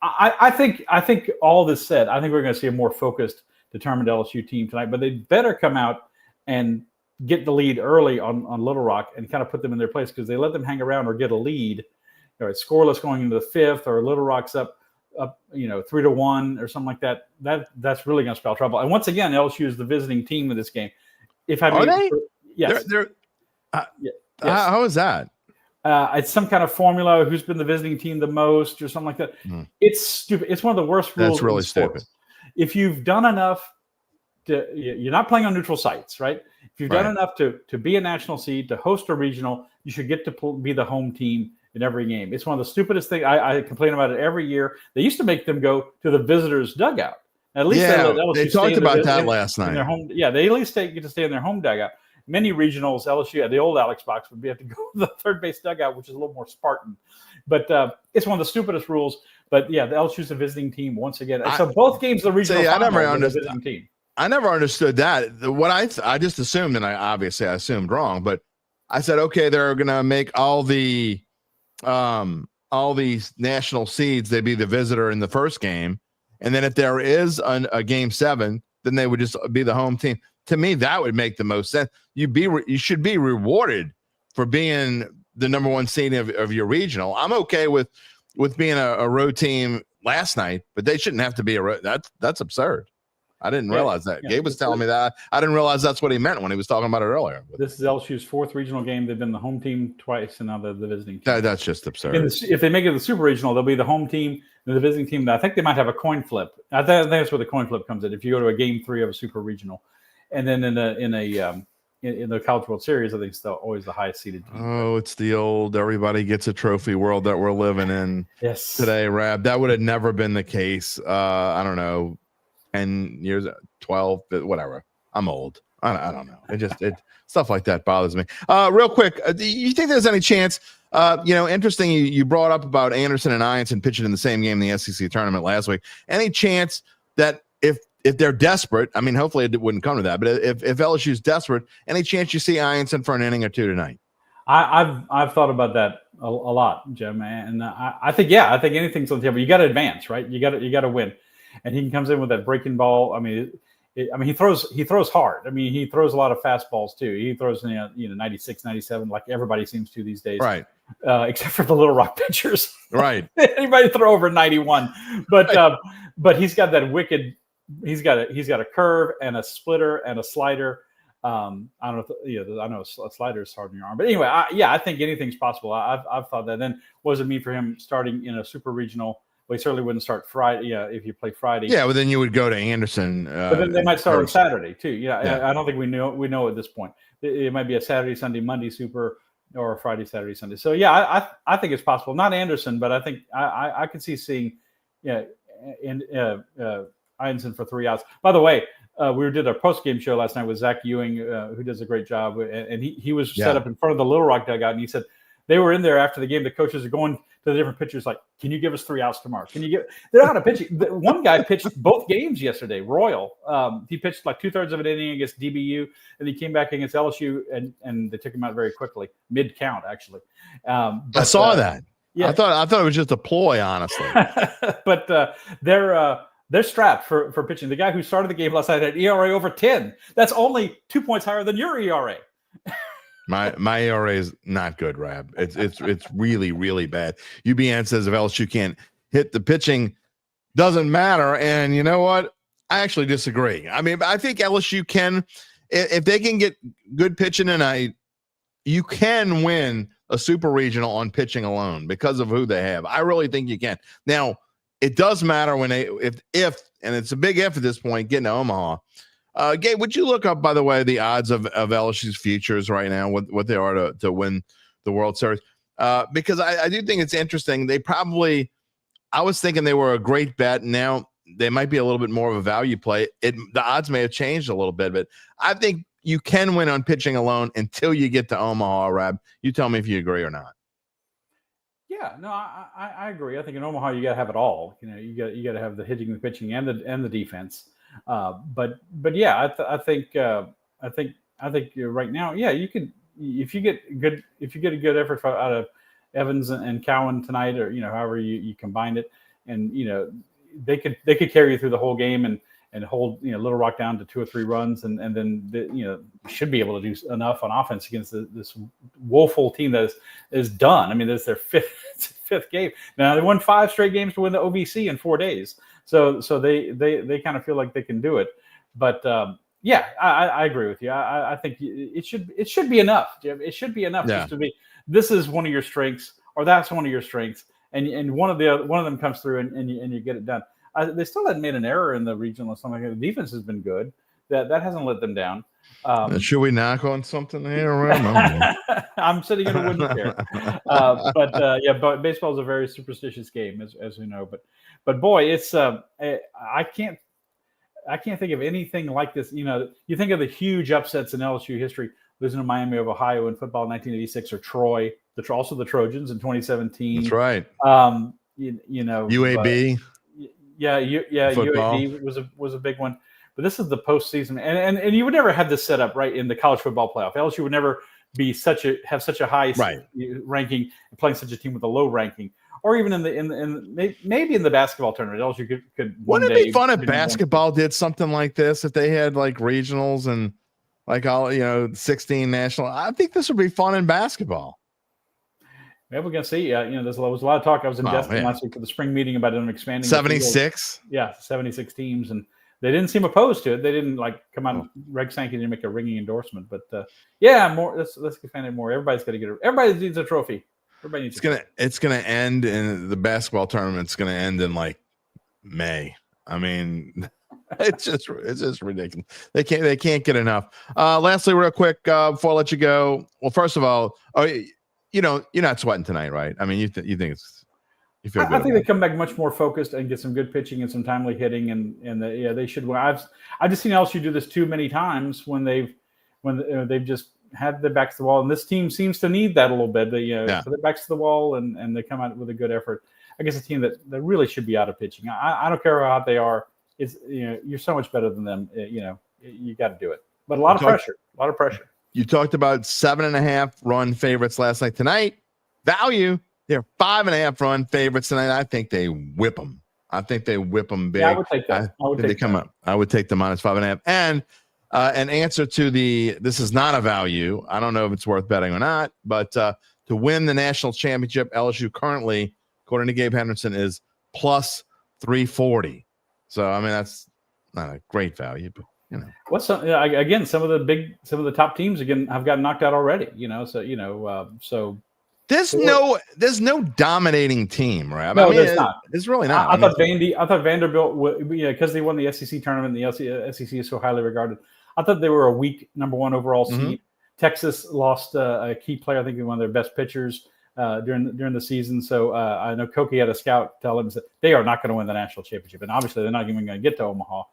I think all this said, I think we're going to see a more focused, determined LSU team tonight. But they better come out and get the lead early on Little Rock and kind of put them in their place, because they let them hang around or get a lead. It's scoreless going into the 5th, or Little Rock's up 3-1 or something like that. That's really going to spell trouble. And once again, LSU is the visiting team of this game. Are they? Yes. Yes. How is that? It's some kind of formula. Who's been the visiting team the most, or something like that. It's stupid. It's one of the worst rules. That's really stupid. If you've done enough, you're not playing on neutral sites, right? If you've done enough to be a national seed, to host a regional, you should get to be the home team in every game. It's one of the stupidest things. I complain about it every year. They used to make them go to the visitors' dugout. At least they talked about that last night. Their home, they at least get to stay in their home dugout. Many regionals, LSU at the old Alex box would have to go to the third base dugout, which is a little more Spartan. But it's one of the stupidest rules. But the LSU's a visiting team once again. So both games, the regional final, the visiting team. I never understood that. What I just assumed, and I assumed wrong, but I said, okay, they're going to make all these national seeds, they'd be the visitor in the first game, and then if there is a game 7, then they would just be the home team. To me, that would make the most sense. You should be rewarded for being the number 1 seed of your regional. I'm okay with being a road team last night, but they shouldn't have to be a road. That's absurd. I didn't realize that. Gabe was telling me that. I didn't realize that's what he meant when he was talking about it earlier. This is LSU's 4th regional game. They've been the home team twice, and now they're the visiting team. That's just absurd. If they make it the super regional, they'll be the home team and the visiting team. I think they might have a coin flip. I think that's where the coin flip comes in. If you go to a game 3 of a super regional, and then in the College World Series, I think it's always the highest seeded team. Oh, it's the old everybody gets a trophy world that we're living in today, Rab. That would have never been the case. I don't know, 10 years, 12, whatever. I'm old. I don't know. It stuff like that bothers me. Real quick, do you think there's any chance? Interesting. You brought up about Anderson and Ianson pitching in the same game in the SEC tournament last week. Any chance that if they're desperate, I mean, hopefully it wouldn't come to that, but if LSU's desperate, any chance you see Ianson for an inning or 2 tonight? I've thought about that a lot, Jim, and I think anything's on the table. You got to advance, right? You got to win, and he comes in with that breaking ball. I mean, he throws hard. I mean, he throws a lot of fastballs too. He throws 96, 97, like everybody seems to these days, right? Except for the Little Rock pitchers, right? Anybody throw over 91, but he's got that wicked he's got a curve and a splitter and a slider. I don't know. I know a slider is hard on your arm, but anyway, I think anything's possible. I've thought that. Then what does it mean for him starting in a super regional? Well, he certainly wouldn't start Friday. Yeah, if you play Friday. Yeah, well, then you would go to Anderson. But then they might start on Saturday too. Yeah. I don't think we know at this point. It might be a Saturday, Sunday, Monday super, or a Friday, Saturday, Sunday. So yeah, I think it's possible. Not Anderson, but I think I could see seeing, Anderson for 3 outs. By the way, we did a post-game show last night with Zach Ewing, who does a great job, and he was set up in front of the Little Rock dugout, and he said they were in there after the game. The coaches are going to the different pitchers like, "Can you give us 3 outs tomorrow? Can you give?" They're out of pitching. One guy pitched both games yesterday. Royal, he pitched like 2/3 of an inning against DBU, and he came back against LSU, and they took him out very quickly, mid count actually. But, I saw that. Yeah, I thought it was just a ploy, honestly. But they're strapped for pitching. The guy who started the game last night had ERA over 10. That's only 2 points higher than your ERA. My ERA is not good, Rab. It's really, really bad. UBN says if LSU can't hit the pitching, doesn't matter. And you know what? I actually disagree. I mean, I think LSU can, if they can get good pitching tonight, you can win a super regional on pitching alone because of who they have. I really think you can. Now, it does matter when if and it's a big if at this point, getting to Omaha. Gabe, would you look up, by the way, the odds of LSU's futures right now, what they are to win the World Series? Because I do think it's interesting. I was thinking they were a great bet. Now they might be a little bit more of a value play. The odds may have changed a little bit, but I think you can win on pitching alone until you get to Omaha, Rab. You tell me if you agree or not. Yeah, no, I agree. I think in Omaha you got to have it all. You got to have the hitting, the pitching, and the defense. But yeah, I think right now, yeah, you can if you get a good effort out of Evans and Cowan tonight, or however you combine it, and they could carry you through the whole game and hold Little Rock down to 2 or 3 runs, and then should be able to do enough on offense against this woeful team that is done. I mean, that's their fifth game now. They won 5 straight games to win the OVC in 4 days, so they kind of feel like they can do it. But yeah, I agree with you. I think it should be enough, Jim. It should be enough just to be. This is one of your strengths, or that's one of your strengths, and one of them comes through and you get it done. They still hadn't made an error in the regional or something. The defense has been good. That hasn't let them down. Should we knock on something here? I'm sitting in a wooden chair. But baseball is a very superstitious game, as we know. But boy, it's I can't think of anything like this. You think of the huge upsets in LSU history, losing to Miami of Ohio in football in 1986, or Troy, also the Trojans in 2017. That's right. UAB. Football. UAB was a big one, but this is the postseason, and you would never have this set up right in the college football playoff. LSU would never be have such a high ranking and playing such a team with a low ranking, or even maybe in the basketball tournament. LSU could. Wouldn't it be fun if basketball did something like this? If they had like regionals and like all 16 national, I think this would be fun in basketball. Yeah, we're gonna see. There was a lot of talk. I was in Destin last week for the spring meeting about them expanding 76. 76 teams, and they didn't seem opposed to it. They didn't come out. Reg Sankey didn't make a ringing endorsement, but more. Let's expand it more. Everybody's got to get it. Everybody needs a trophy. Everybody needs. It's gonna end in the basketball tournament. It's gonna end in like May. I mean, it's just ridiculous. They can't get enough. Lastly, real quick, before I let you go. Well, first of all, you're not sweating tonight, right? I mean, you think you feel good. I think they come back much more focused and get some good pitching and some timely hitting, and they should win. I've just seen LSU do this too many times when they've just had their backs to the wall, and this team seems to need that a little bit. They put their backs to the wall and they come out with a good effort against a team that really should be out of pitching. I don't care how hot they are. It's you're so much better than them. You got to do it, but a lot of pressure. You talked about 7.5 run favorites last night. Tonight, value, they're 5.5 run favorites tonight. I think they whip them. big. Yeah, I would take that. I would take the -5.5. And an answer to this is not a value. I don't know if it's worth betting or not, but to win the national championship, LSU currently, according to Gabe Henderson, is +340. So I mean not a great value, but you know. What's again? Some of the top teams again have gotten knocked out already. So there's no dominating team, right? No, there's not. It's really not. I thought Vanderbilt, because they won the SEC tournament, and the SEC is so highly regarded. I thought they were a weak number 1 overall seed. Texas lost a key player, I think one of their best pitchers during the season. So I know Koki had a scout tell him that they are not going to win the national championship, and obviously they're not even going to get to Omaha.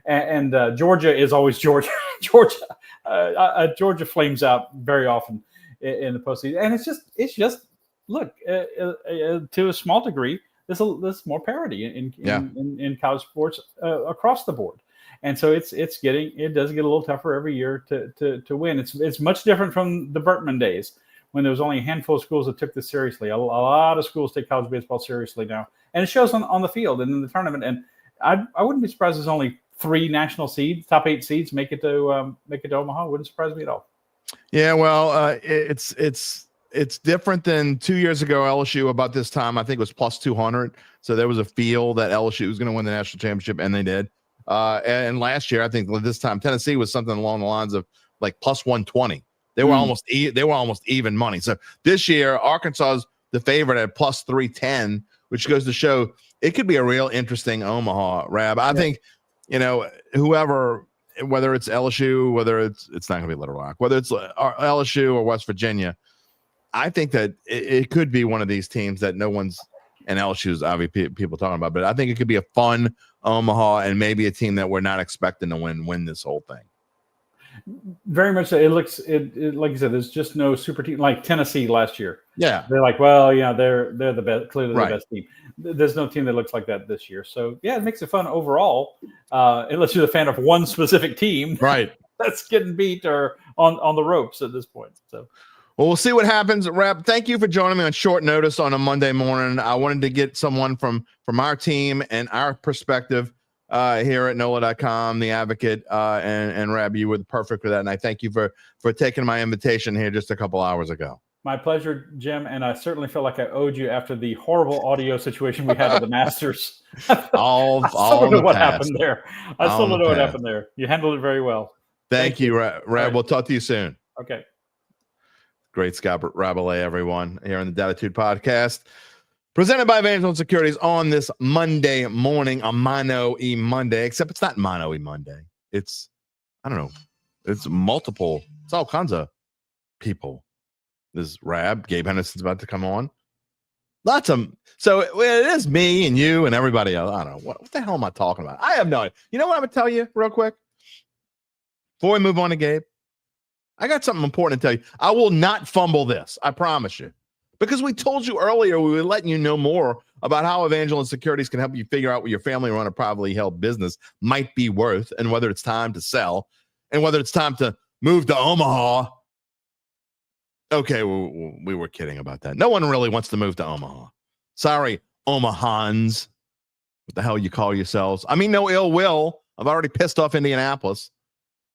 And Georgia is always Georgia. Georgia flames out very often in the postseason, and it's just look to a small degree. There's more parity in college sports across the board, and so it does get a little tougher every year to win. It's much different from the Bertman days when there was only a handful of schools that took this seriously. A lot of schools take college baseball seriously now, and it shows on the field and in the tournament. And I wouldn't be surprised there's only 3 national seeds, top 8 seeds make it to Omaha. Wouldn't surprise me at all. Yeah, well, it's different than 2 years ago. LSU about this time, I think it was plus 200. So there was a feel that LSU was going to win the national championship, and they did. And last year, I think this time Tennessee was something along the lines of like plus 120. They were almost even money. So this year, Arkansas is the favorite at plus 310, which goes to show it could be a real interesting Omaha, Rab. I think, whoever, whether it's LSU, whether it's not going to be Little Rock, whether it's LSU or West Virginia, I think that it could be one of these teams that no one's, and LSU's obviously people talking about, but I think it could be a fun Omaha and maybe a team that we're not expecting to win this whole thing. Very much so. It looks like you said, there's just no super team like Tennessee last year. Yeah. They're like, well, they're the best, clearly the best team. There's no team that looks like that this year. So yeah, it makes it fun overall. Unless you're the fan of one specific team. Right. That's getting beat or on the ropes at this point. So well, we'll see what happens. Rab, thank you for joining me on short notice on a Monday morning. I wanted to get someone from our team and our perspective here at NOLA.com, the Advocate, and Rab, you were perfect for that. And I thank you for taking my invitation here just a couple hours ago. My pleasure, Jim. And I certainly feel like I owed you after the horrible audio situation we had at the Masters. I still don't know what happened there. You handled it very well. Thank you, Rab. Right. We'll talk to you soon. Okay. Great Scott Rabalais, everyone, here on the Dattitude podcast. Presented by Evangeline Securities on this Monday morning, a Mono-E Monday, except it's not Mono-E Monday. It's, I don't know, it's multiple, it's all kinds of people. This Rab, Gabe Henderson's about to come on. Lots of, so it is me and you and everybody else. I don't know, what the hell am I talking about? I have no idea. You know what I'm going to tell you real quick? Before we move on to Gabe, I got something important to tell you. I will not fumble this, I promise you. Because we told you earlier, we were letting you know more about how Evangeline Securities can help you figure out what your family-run or privately held business might be worth and whether it's time to sell and whether it's time to move to Omaha. Okay, we were kidding about that. No one really wants to move to Omaha. Sorry, Omahans. What the hell you call yourselves? I mean, no ill will. I've already pissed off Indianapolis.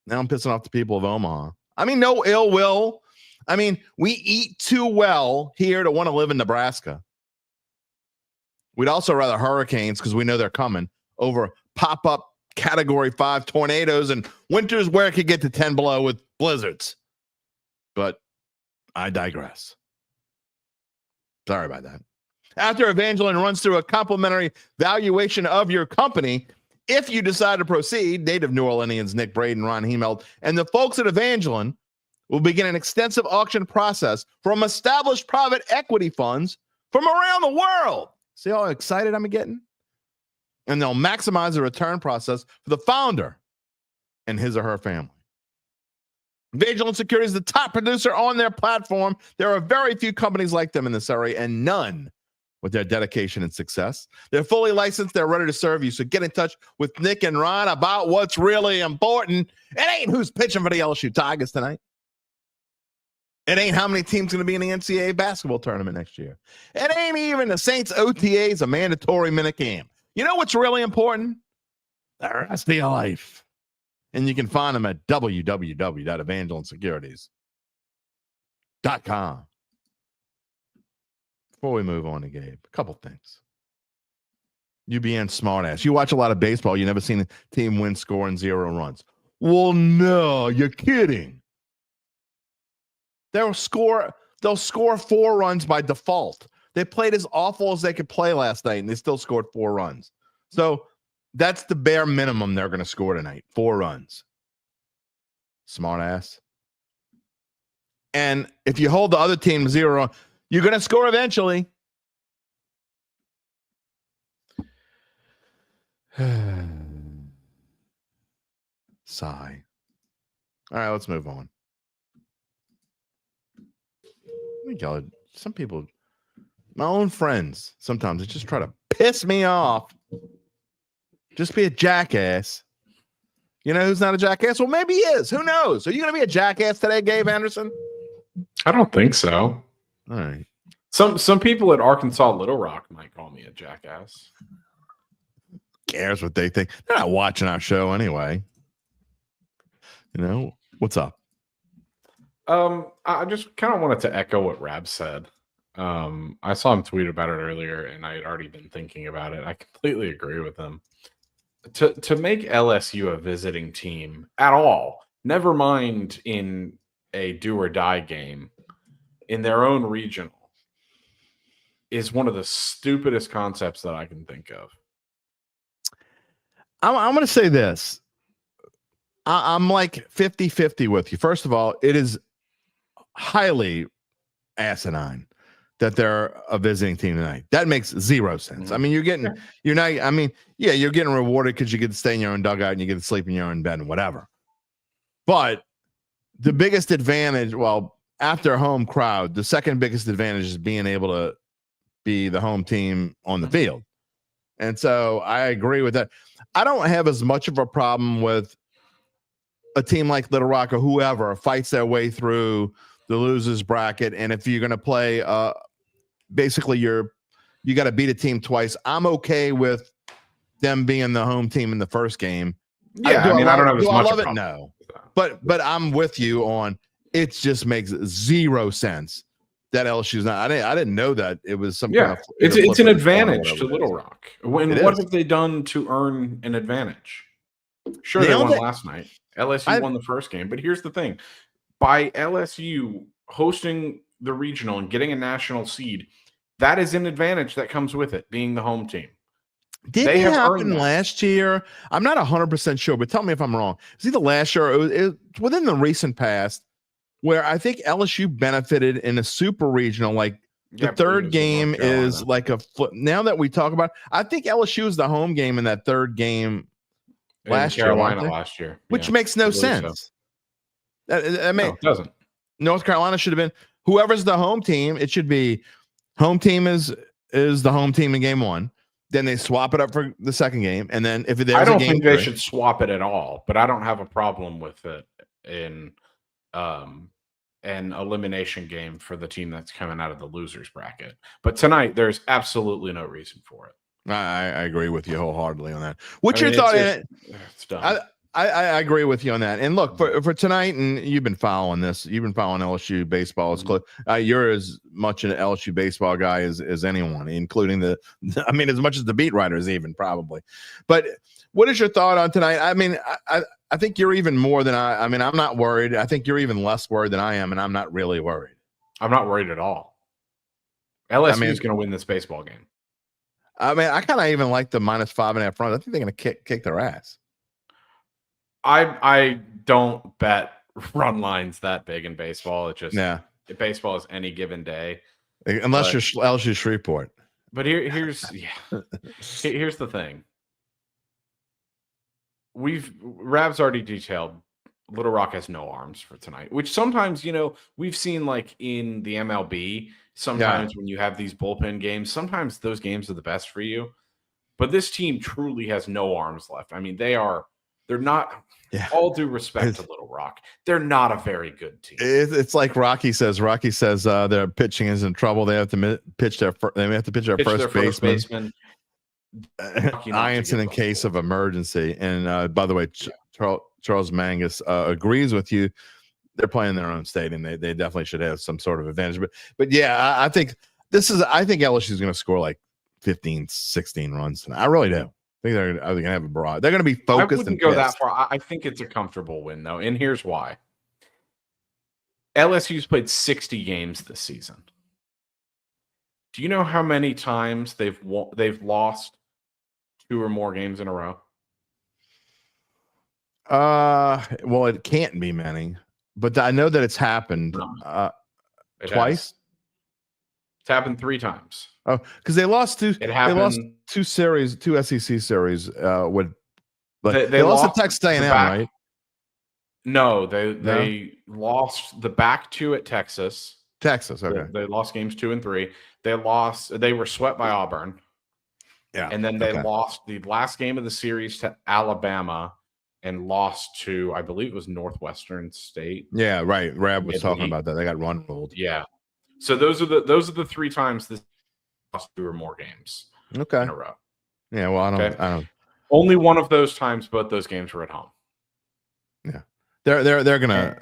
Now I'm pissing off the people of Omaha. I mean, no ill will. I mean, we eat too well here to want to live in Nebraska. We'd also rather hurricanes, because we know they're coming, over pop-up Category 5 tornadoes and winters where it could get to 10 below with blizzards. But I digress. Sorry about that. After Evangeline runs through a complimentary valuation of your company, if you decide to proceed, native New Orleanians Nick Braden, Ron Hemeld, and the folks at Evangeline will begin an extensive auction process from established private equity funds from around the world. See how excited I'm getting? And they'll maximize the return process for the founder and his or her family. Evangeline Securities is the top producer on their platform. There are very few companies like them in this area, and none with their dedication and success. They're fully licensed. They're ready to serve you. So get in touch with Nick and Ron about what's really important. It ain't who's pitching for the LSU Tigers tonight. It ain't how many teams going to be in the NCAA basketball tournament next year. It ain't even the Saints OTAs, a mandatory minicamp. You know what's really important? The rest of your life. And you can find them at www.evangelinesecurities.com. Before we move on to Gabe, a couple things. You being smartass. You watch a lot of baseball. You never seen a team win scoring 0 runs. Well, no, you're kidding. They'll score 4 runs by default. They played as awful as they could play last night, and they still scored 4 runs. So that's the bare minimum they're going to score tonight. 4 runs. Smartass. And if you hold the other team to 0, you're going to score eventually. Sigh. All right, let's move on. God, some people, my own friends, sometimes they just try to piss me off. Just be a jackass. You know who's not a jackass? Well, maybe he is. Who knows? Are you going to be a jackass today, Gabe Henderson? I don't think so. All right. Some people at Arkansas Little Rock might call me a jackass. Cares what they think. They're not watching our show anyway. You know, what's up? I just kind of wanted to echo what Rab said. I saw him tweet about it earlier, and I had already been thinking about it. I completely agree with him. To make LSU a visiting team at all, never mind in a do or die game, in their own regional, is one of the stupidest concepts that I can think of. I'm going to say this. I'm like 50-50 with you. First of all, it is highly asinine that they're a visiting team tonight. That makes 0 sense. I mean, you're getting rewarded because you get to stay in your own dugout and you get to sleep in your own bed and whatever. But the biggest advantage, after a home crowd, the second biggest advantage is being able to be the home team on the field. And so I agree with that. I don't have as much of a problem with a team like Little Rock or whoever fights their way through the losers bracket. And if you're going to play, basically you got to beat a team twice. I'm okay with them being the home team in the first game. Yeah, I don't have as much. I love it. No, but I'm with you on. It just makes 0 sense that LSU's not. I didn't know that it was some kind of. It's an advantage to Little Rock. What is. have they done to earn an advantage? Sure, they won last night. LSU won the first game, but here's the thing: by LSU hosting the regional and getting a national seed, that is an advantage that comes with it, being the home team. Did it happen last year? I'm not 100% sure, but tell me if I'm wrong. It was either last year or it was within the recent past where I think LSU benefited in a super regional. Like the third game is like a flip. Now that we talk about, I think LSU is the home game in that third game last year, which makes no sense. No, it doesn't. North Carolina should have been whoever's the home team. It should be home team is the home team in game 1. Then they swap it up for the second game, and then if there's I don't think they should swap it at all. But I don't have a problem with it in an elimination game for the team that's coming out of the losers bracket. But tonight, there's absolutely no reason for it. I agree with you wholeheartedly on that. What's your thought in it? It's done. I agree with you on that. And look, for tonight, and you've been following this. You've been following LSU baseball as close. You're as much an LSU baseball guy as anyone, including as much as the beat writers even probably. But what is your thought on tonight? I mean, I think you're even more than I mean, I'm not worried. I think you're even less worried than I am, and I'm not really worried. I'm not worried at all. LSU is going to win this baseball game. I mean, I kind of even like the -5.5 runs. I think they're going to kick their ass. I don't bet run lines that big in baseball. It just baseball is any given day, unless you're LSU Shreveport. But here's the thing. Rav's already detailed. Little Rock has no arms for tonight, which sometimes we've seen like in the MLB. Sometimes when you have these bullpen games, sometimes those games are the best for you. But this team truly has no arms left. I mean, they're not. All due respect to Little Rock, they're not a very good team. It's like Rocky says. Their pitching is in trouble. They have to pitch their first baseman. Ianson in case of emergency. And by the way, Charles Mangus agrees with you. They're playing their own state, and they definitely should have some sort of advantage. But yeah, I think LSU is going to score like 15, 16 runs tonight. I really do. I think they're going to have a broad. They're going to be I focused wouldn't and go pissed. that far. I think it's a comfortable win, though, and here's why. LSU's played 60 games this season. Do you know how many times they've lost 2 or more games in a row? Well, it can't be many, but I know that it's happened It twice. has. It's happened 3 times. Oh, because they lost two. It happened. They lost 2 series, 2 SEC series. But They lost lost to Texas A&M, right? No, they lost the back 2 at Texas. Texas, okay. They lost games 2 and 3. They were swept by Auburn. Yeah. And then they lost the last game of the series to Alabama and lost to, I believe it was Northwestern State. Yeah, right. Rab was talking about that. They got run ruled. Yeah. So those are the 3 times this lost 2 or more games in a row. Yeah, well, I don't. Only one of those times, both those games were at home. Yeah. They're gonna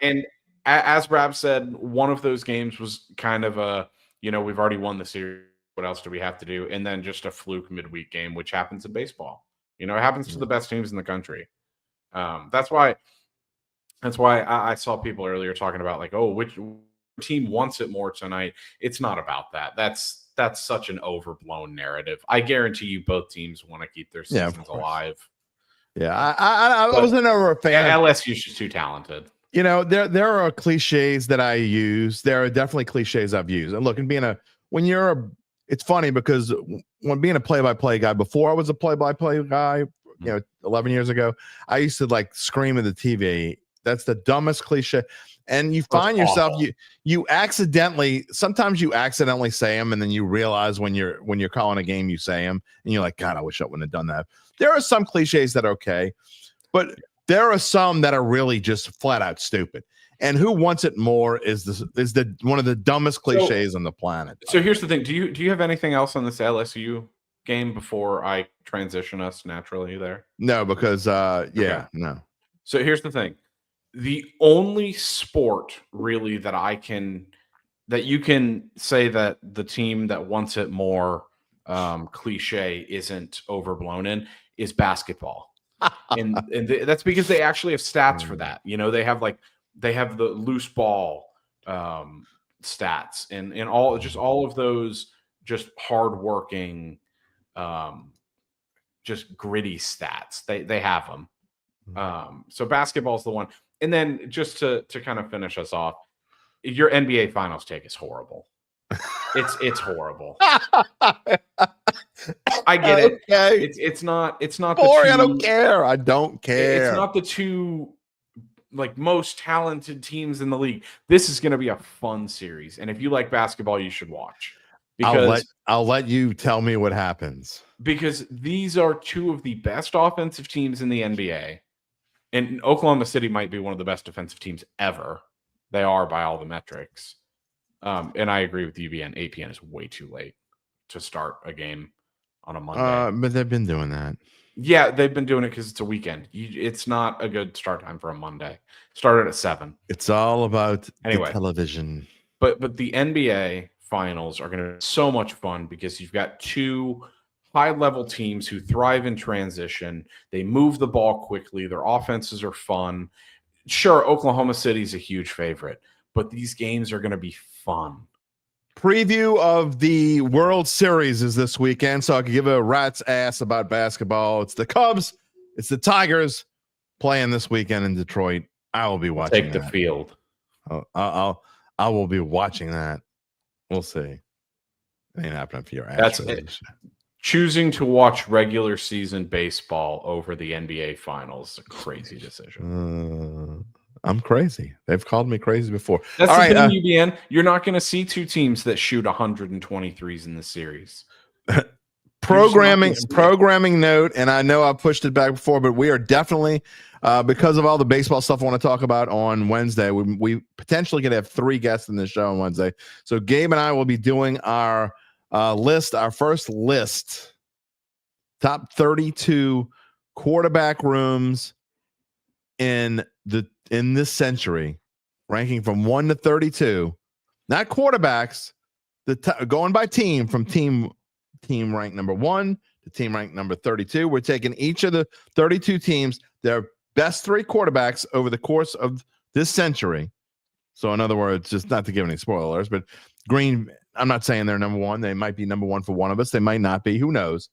and as Rab said, one of those games was kind of a, we've already won the series. What else do we have to do? And then just a fluke midweek game, which happens in baseball. It happens to the best teams in the country. That's why I saw people earlier talking about like, oh, which team wants it more tonight? It's not about that. That's such an overblown narrative. I guarantee you both teams want to keep their seasons alive. Yeah, I wasn't ever a fan. LSU's just too talented. There are cliches that I use. There are definitely cliches I've used. And look, it's funny because when being a play-by-play guy, before I was a play-by-play guy, 11 years ago, I used to like scream at the TV. That's the dumbest cliche. And you find yourself, sometimes you accidentally say them, and then you realize when you're calling a game, you say them, and you're like, God, I wish I wouldn't have done that. There are some cliches that are okay, but there are some that are really just flat out stupid. And who wants it more is one of the dumbest cliches on the planet. So here's the thing: do you have anything else on this LSU game before I transition us naturally there? No, because no. So here's the thing: the only sport really that you can say that the team that wants it more cliche isn't overblown in is basketball. and that's because they actually have stats for that. They have the loose ball stats and all of those just hardworking, just gritty stats. They have them. So basketball is the one. And then just to kind of finish us off, your NBA Finals take is horrible. It's horrible. I get it. Okay. It's not boring. I don't care. I don't care. It's not the 2 like most talented teams in the league. This is going to be a fun series, and if you like basketball, you should watch. Because I'll let you tell me what happens. Because these are 2 of the best offensive teams in the NBA, and Oklahoma City might be one of the best defensive teams ever. They are by all the metrics. And I agree with UBN. 8 p.m. is way too late to start a game on a Monday. But they've been doing that. Yeah, they've been doing it because it's a weekend. It's not a good start time for a Monday. Started at 7. It's all about the television. But the NBA Finals are going to be so much fun because you've got 2 high-level teams who thrive in transition. They move the ball quickly. Their offenses are fun. Sure, Oklahoma City's a huge favorite, but these games are going to be fun. Preview of the World Series is this weekend, so I could give a rat's ass about basketball. It's the Cubs, it's the Tigers playing this weekend in Detroit. I will be watching. Take the field. I will be watching that. We'll see. It ain't happening for your ass. That's it. Choosing to watch regular season baseball over the NBA Finals is a crazy decision. I'm crazy. They've called me crazy before. That's all right, UBN. You're not going to see 2 teams that shoot 123s in the series. Programming note, and I know I pushed it back before, but we are definitely, because of all the baseball stuff I want to talk about on Wednesday, we potentially going to have 3 guests in the show on Wednesday. So Gabe and I will be doing our first list, top 32 quarterback rooms in this century, ranking from 1 to 32, not quarterbacks, going by team from team team ranked number 1, the team ranked number 32. We're taking each of the 32 teams, their best 3 quarterbacks over the course of this century. So in other words, just not to give any spoilers, but I'm not saying they're number 1. They might be number 1 for one of us. They might not be. Who knows?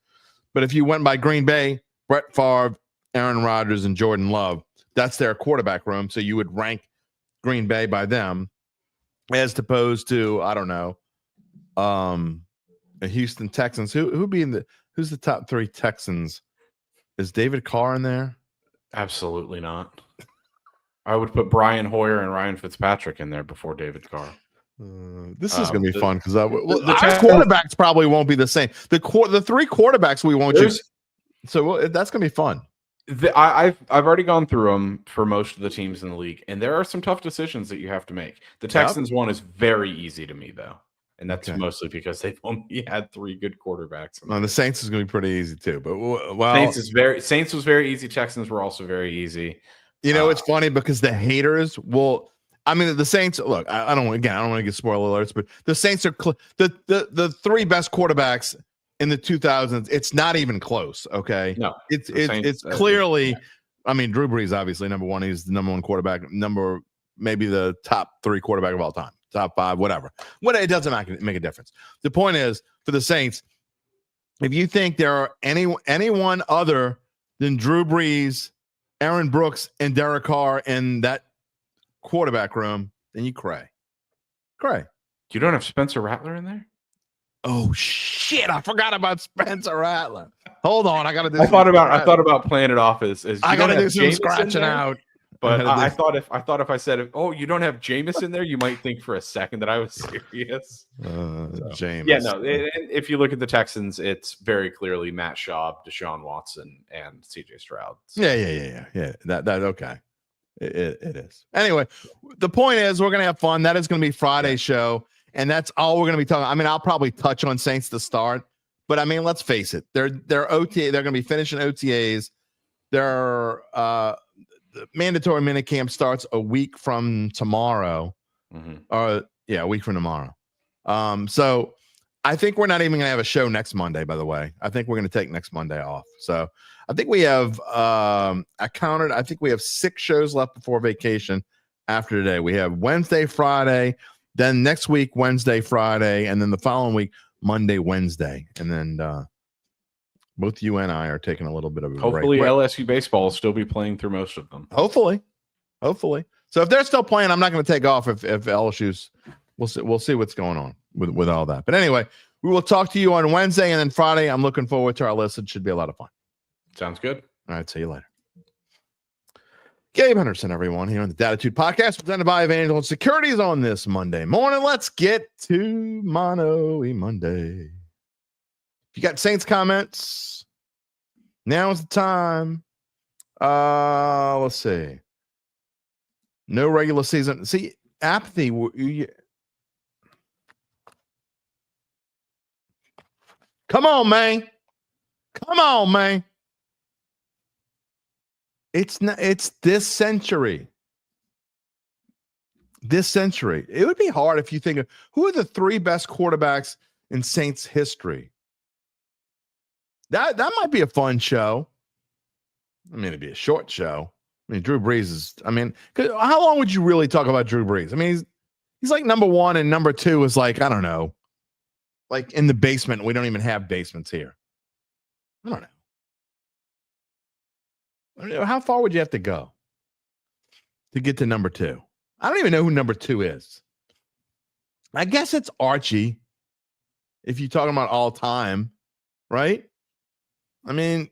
But if you went by Green Bay, Brett Favre, Aaron Rodgers, and Jordan Love, that's their quarterback room. So you would rank Green Bay by them as opposed to, I don't know, the Houston Texans. Who's the top 3 Texans? Is David Carr in there? Absolutely not. I would put Brian Hoyer and Ryan Fitzpatrick in there before David Carr. This is going to be fun because our Texans, quarterbacks probably won't be the same. The 3 quarterbacks we won't use. So that's going to be fun. I've already gone through them for most of the teams in the league, and there are some tough decisions that you have to make. The Texans one is very easy to me, though, and that's mostly because they've only had 3 good quarterbacks. The Saints is going to be pretty easy too, but Saints was very easy. Texans were also very easy. It's funny because the haters will. I mean, the Saints. Look, I don't want to get spoiler alerts, but the Saints are the 3 best quarterbacks in the 2000s. It's not even close. Okay, no, it's clearly. I mean, Drew Brees obviously number 1. He's the number 1 quarterback. Maybe the top 3 quarterback of all time, top 5, whatever. It doesn't make a difference. The point is for the Saints, if you think there are anyone other than Drew Brees, Aaron Brooks, and Derek Carr in that quarterback room, then you cray. You don't have Spencer Rattler in there? Oh shit! I forgot about Spencer Rattler. Hold on, I gotta do. I thought about playing it off as I gotta do some scratching out. But I thought if I said, "Oh, you don't have Jameis in there," you might think for a second that I was serious. Jameis. Yeah, no. If you look at the Texans, it's very clearly Matt Schaub, Deshaun Watson, and C.J. Stroud. So. Yeah. That okay. It is. Anyway, the point is we're gonna have fun. That is gonna be Friday's show, and that's all we're gonna be talking. I mean, I'll probably touch on Saints to start, but I mean, let's face it. They're OTA. They're gonna be finishing OTAs. They're the mandatory minicamp starts a week from tomorrow. A week from tomorrow. So I think we're not even going to have a show next Monday, by the way. I think we're going to take next Monday off. So I think we have, I think we have 6 shows left before vacation after today. We have Wednesday, Friday, then next week, Wednesday, Friday, and then the following week, Monday, Wednesday. And then both you and I are taking a little bit of a hopefully break. LSU baseball will still be playing through most of them. Hopefully. So if they're still playing, I'm not going to take off if LSU's. We'll see what's going on with all that. But anyway, we will talk to you on Wednesday, and then Friday, I'm looking forward to our list. It should be a lot of fun. Sounds good. All right, see you later. Gabe Henderson, everyone, here on the Dattitude podcast, presented by Evangeline Securities on this Monday morning. Let's get to Mono-y Monday. If you got Saints comments, now's the time. Let's see. No regular season. See, apathy. Come on, man. It's this century. It would be hard if you think of who are the 3 best quarterbacks in Saints history. That might be a fun show. I mean, it'd be a short show. I mean, Drew Brees is. I mean, how long would you really talk about Drew Brees? I mean, he's like number 1, and number 2 is like, I don't know, like in the basement. We don't even have basements here. I don't know. How far would you have to go to get to number 2? I don't even know who number 2 is. I guess it's Archie. If you're talking about all time, right? I mean,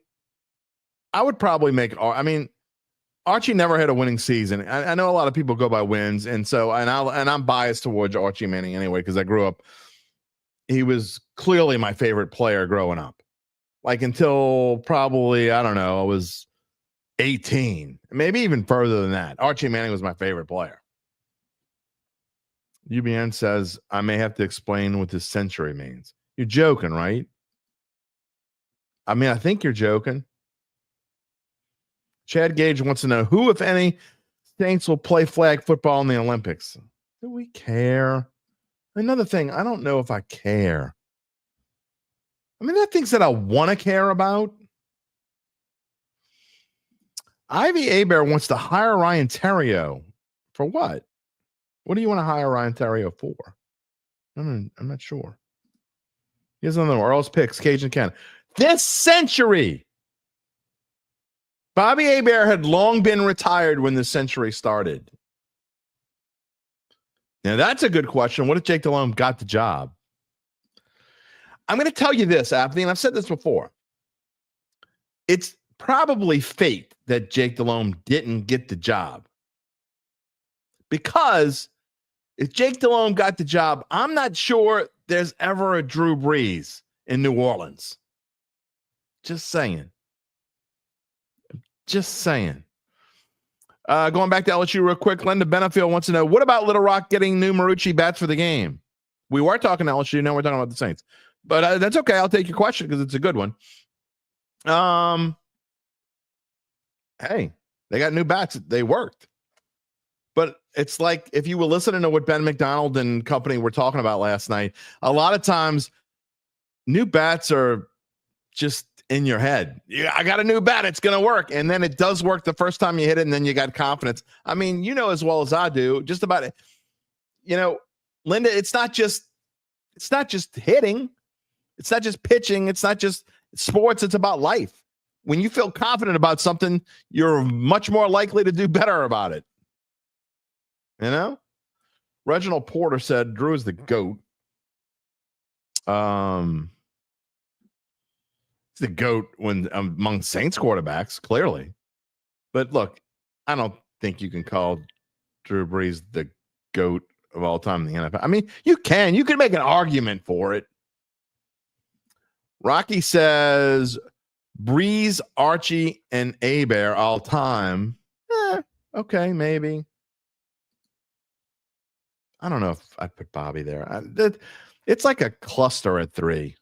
I would probably Archie never had a winning season. I know a lot of people go by wins, and I'm biased towards Archie Manning anyway because I grew up. He was clearly my favorite player growing up, like until probably I was 18, maybe even further than that. Archie Manning was my favorite player. UBN says I may have to explain what this century means. You're joking, right? I mean, I think you're joking. Chad Gage wants to know who, if any, Saints will play flag football in the Olympics. Do we care? Another thing, I don't know if I care. I mean, that things that I want to care about. Ivy Abear wants to hire Ryan Terrio. For what? What do you want to hire Ryan Terrio for? I'm not sure. Here's another one. Earl's Picks, Cajun Ken. This century. Bobby Abear had long been retired when this century started. Now, that's a good question. What if Jake Delhomme got the job? I'm going to tell you this, Anthony, and I've said this before. It's probably fate that Jake Delhomme didn't get the job. Because if Jake Delhomme got the job, I'm not sure there's ever a Drew Brees in New Orleans. Just saying. Just saying. Going back to LSU real quick, Linda Benefield wants to know, what about Little Rock getting new Marucci bats for the game? We were talking to LSU, now we're talking about the Saints. But that's okay. I'll take your question because it's a good one. Hey, they got new bats. They worked. But it's like if you were listening to what Ben McDonald and company were talking about last night, a lot of times new bats are just in your head. Yeah, I got a new bat. It's going to work. And then it does work the first time you hit it, and then you got confidence. I mean, you know as well as I do, just about it. You know, Linda, it's not just hitting. It's not just pitching. It's not just sports. It's about life. When you feel confident about something, you're much more likely to do better about it. You know? Reginald Porter said Drew is the GOAT. He's the GOAT when among Saints quarterbacks, clearly. But look, I don't think you can call Drew Brees the GOAT of all time in the NFL. I mean, you can make an argument for it. Rocky says Brees, Archie, and Abear all time. Okay, maybe. I don't know if I'd put Bobby there. It's like a cluster at 3.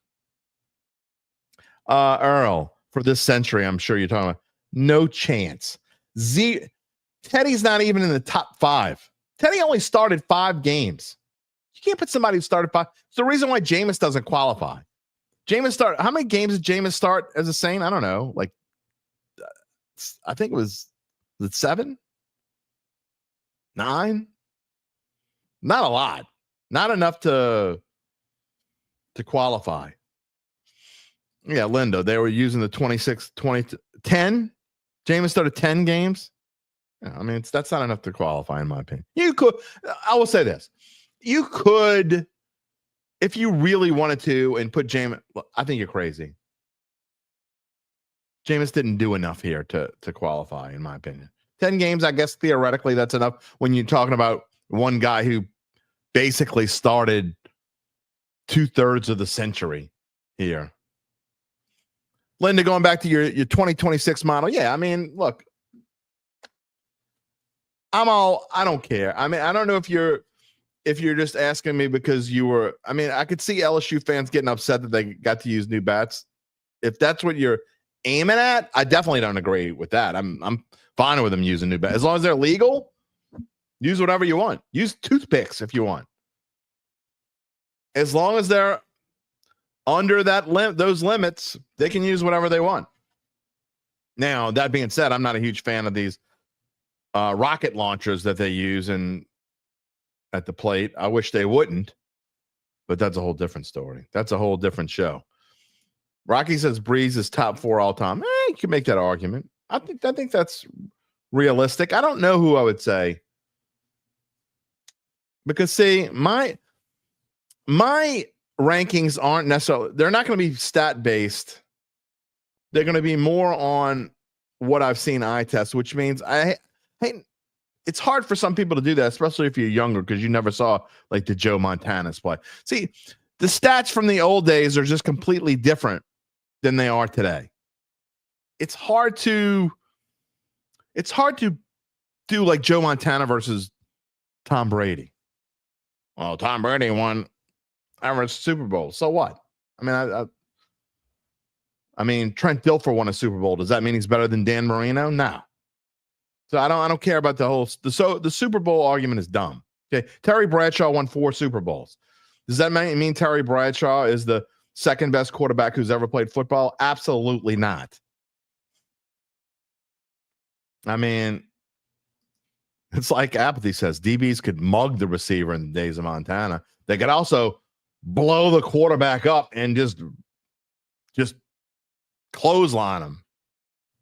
Earl, for this century, I'm sure you're talking about. No chance. Teddy's not even in the top 5. Teddy only started 5 games. You can't put somebody who started 5. It's the reason why Jameis doesn't qualify. How many games did Jameis start as a Saint? I don't know. Like, I think it was 7? 9? Not a lot. Not enough to qualify. Yeah, Lindo, they were using the 10. Jameis started 10 games. Yeah, I mean, that's not enough to qualify, in my opinion. I will say this. You could, if you really wanted to, and put Jameis, I think you're crazy. Jameis didn't do enough here to qualify, in my opinion. 10 games, I guess, theoretically, that's enough when you're talking about one guy who basically started 2/3 of the century here. Linda, going back to your 2026 model. Yeah, I mean, look, I don't care. I mean, I don't know if you're just asking me because I could see LSU fans getting upset that they got to use new bats. If that's what you're aiming at, I definitely don't agree with that. I'm fine with them using new bats. As long as they're legal, use whatever you want. Use toothpicks if you want. As long as they're under those limits, they can use whatever they want. Now, that being said, I'm not a huge fan of these rocket launchers that they use at the plate. I wish they wouldn't, but that's a whole different story. That's a whole different show. Rocky says Brees is top 4 all time. You can make that argument. I think that's realistic. I don't know who I would say. Because, see, my rankings aren't necessarily, they're not going to be stat based. They're going to be more on what I've seen eye test, which means it's hard for some people to do that, especially if you're younger, because you never saw like the Joe Montanas play. See, the stats from the old days are just completely different than they are today. It's hard to do like Joe Montana versus Tom Brady. Well, Tom Brady won average Super Bowl. So what? I mean, Trent Dilfer won a Super Bowl. Does that mean he's better than Dan Marino? No. So I don't care about the Super Bowl argument is dumb. Okay. Terry Bradshaw won 4 Super Bowls. Does that mean Terry Bradshaw is the second best quarterback who's ever played football? Absolutely not. I mean, it's like Apathy says, DBs could mug the receiver in the days of Montana. They could also blow the quarterback up and just clothesline him.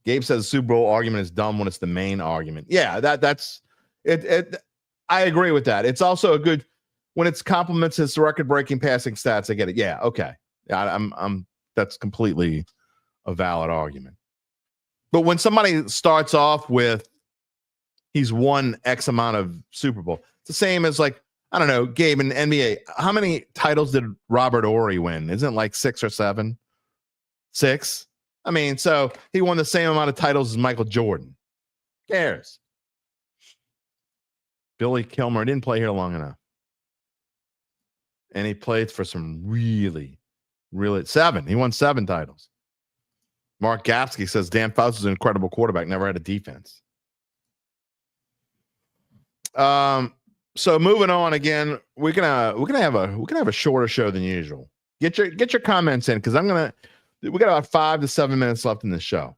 Gabe says the Super Bowl argument is dumb when it's the main argument. Yeah, that's it. I agree with that. It's also a good when it's compliments his record-breaking passing stats. I get it. Yeah, okay. I'm that's completely a valid argument. But when somebody starts off with he's won X amount of Super Bowl, it's the same as like, I don't know, Gabe, in NBA, how many titles did Robert Horry win? Isn't it like 6 or 7? 6? I mean, so he won the same amount of titles as Michael Jordan. Who cares? Billy Kilmer didn't play here long enough. And he played for some really 7. He won 7 titles. Mark Gapsky says Dan Fouts is an incredible quarterback, never had a defense. So moving on again, we're gonna have a shorter show than usual. Get your comments in because we got about 5 to 7 minutes left in the show.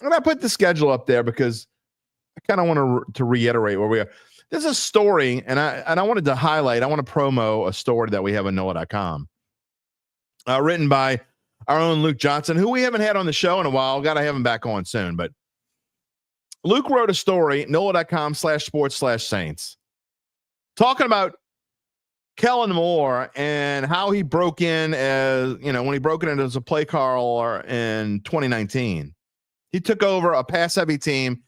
And I put the schedule up there because I kind of want to reiterate where we are. There's a story, and I wanted to highlight. I want to promo a story that we have on NOLA.com, written by our own Luke Johnson, who we haven't had on the show in a while. Got to have him back on soon. But Luke wrote a story, NOLA.com/sports/Saints, talking about Kellen Moore and how he broke in as, when he broke in as a play caller in 2019. He took over a pass-heavy team,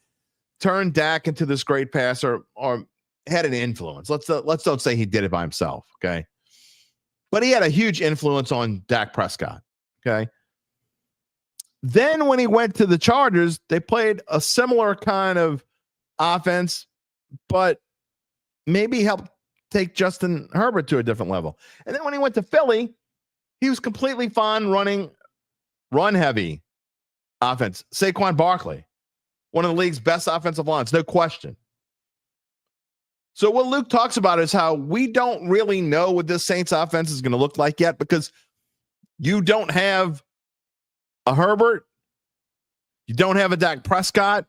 turned Dak into this great passer, or had an influence. Let's don't say he did it by himself, okay? But he had a huge influence on Dak Prescott, okay? Then when he went to the Chargers, they played a similar kind of offense, but maybe helped take Justin Herbert to a different level. And then when he went to Philly, he was completely fine running run-heavy offense. Saquon Barkley, one of the league's best offensive lines, no question. So what Luke talks about is how we don't really know what this Saints offense is going to look like yet because you don't have a Herbert, you don't have a Dak Prescott,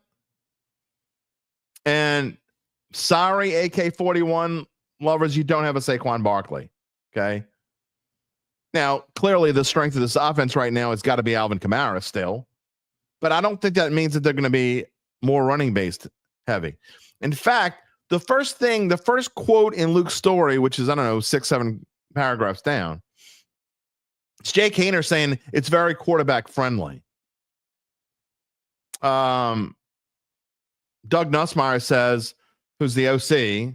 and sorry, AK-41 lovers, you don't have a Saquon Barkley, okay? Now, clearly the strength of this offense right now has got to be Alvin Kamara still, but I don't think that means that they're going to be more running-based heavy. In fact, the first quote in Luke's story, which is, 6-7 paragraphs down, it's Jake Hayner saying it's very quarterback friendly. Doug Nussmeier says, who's the OC,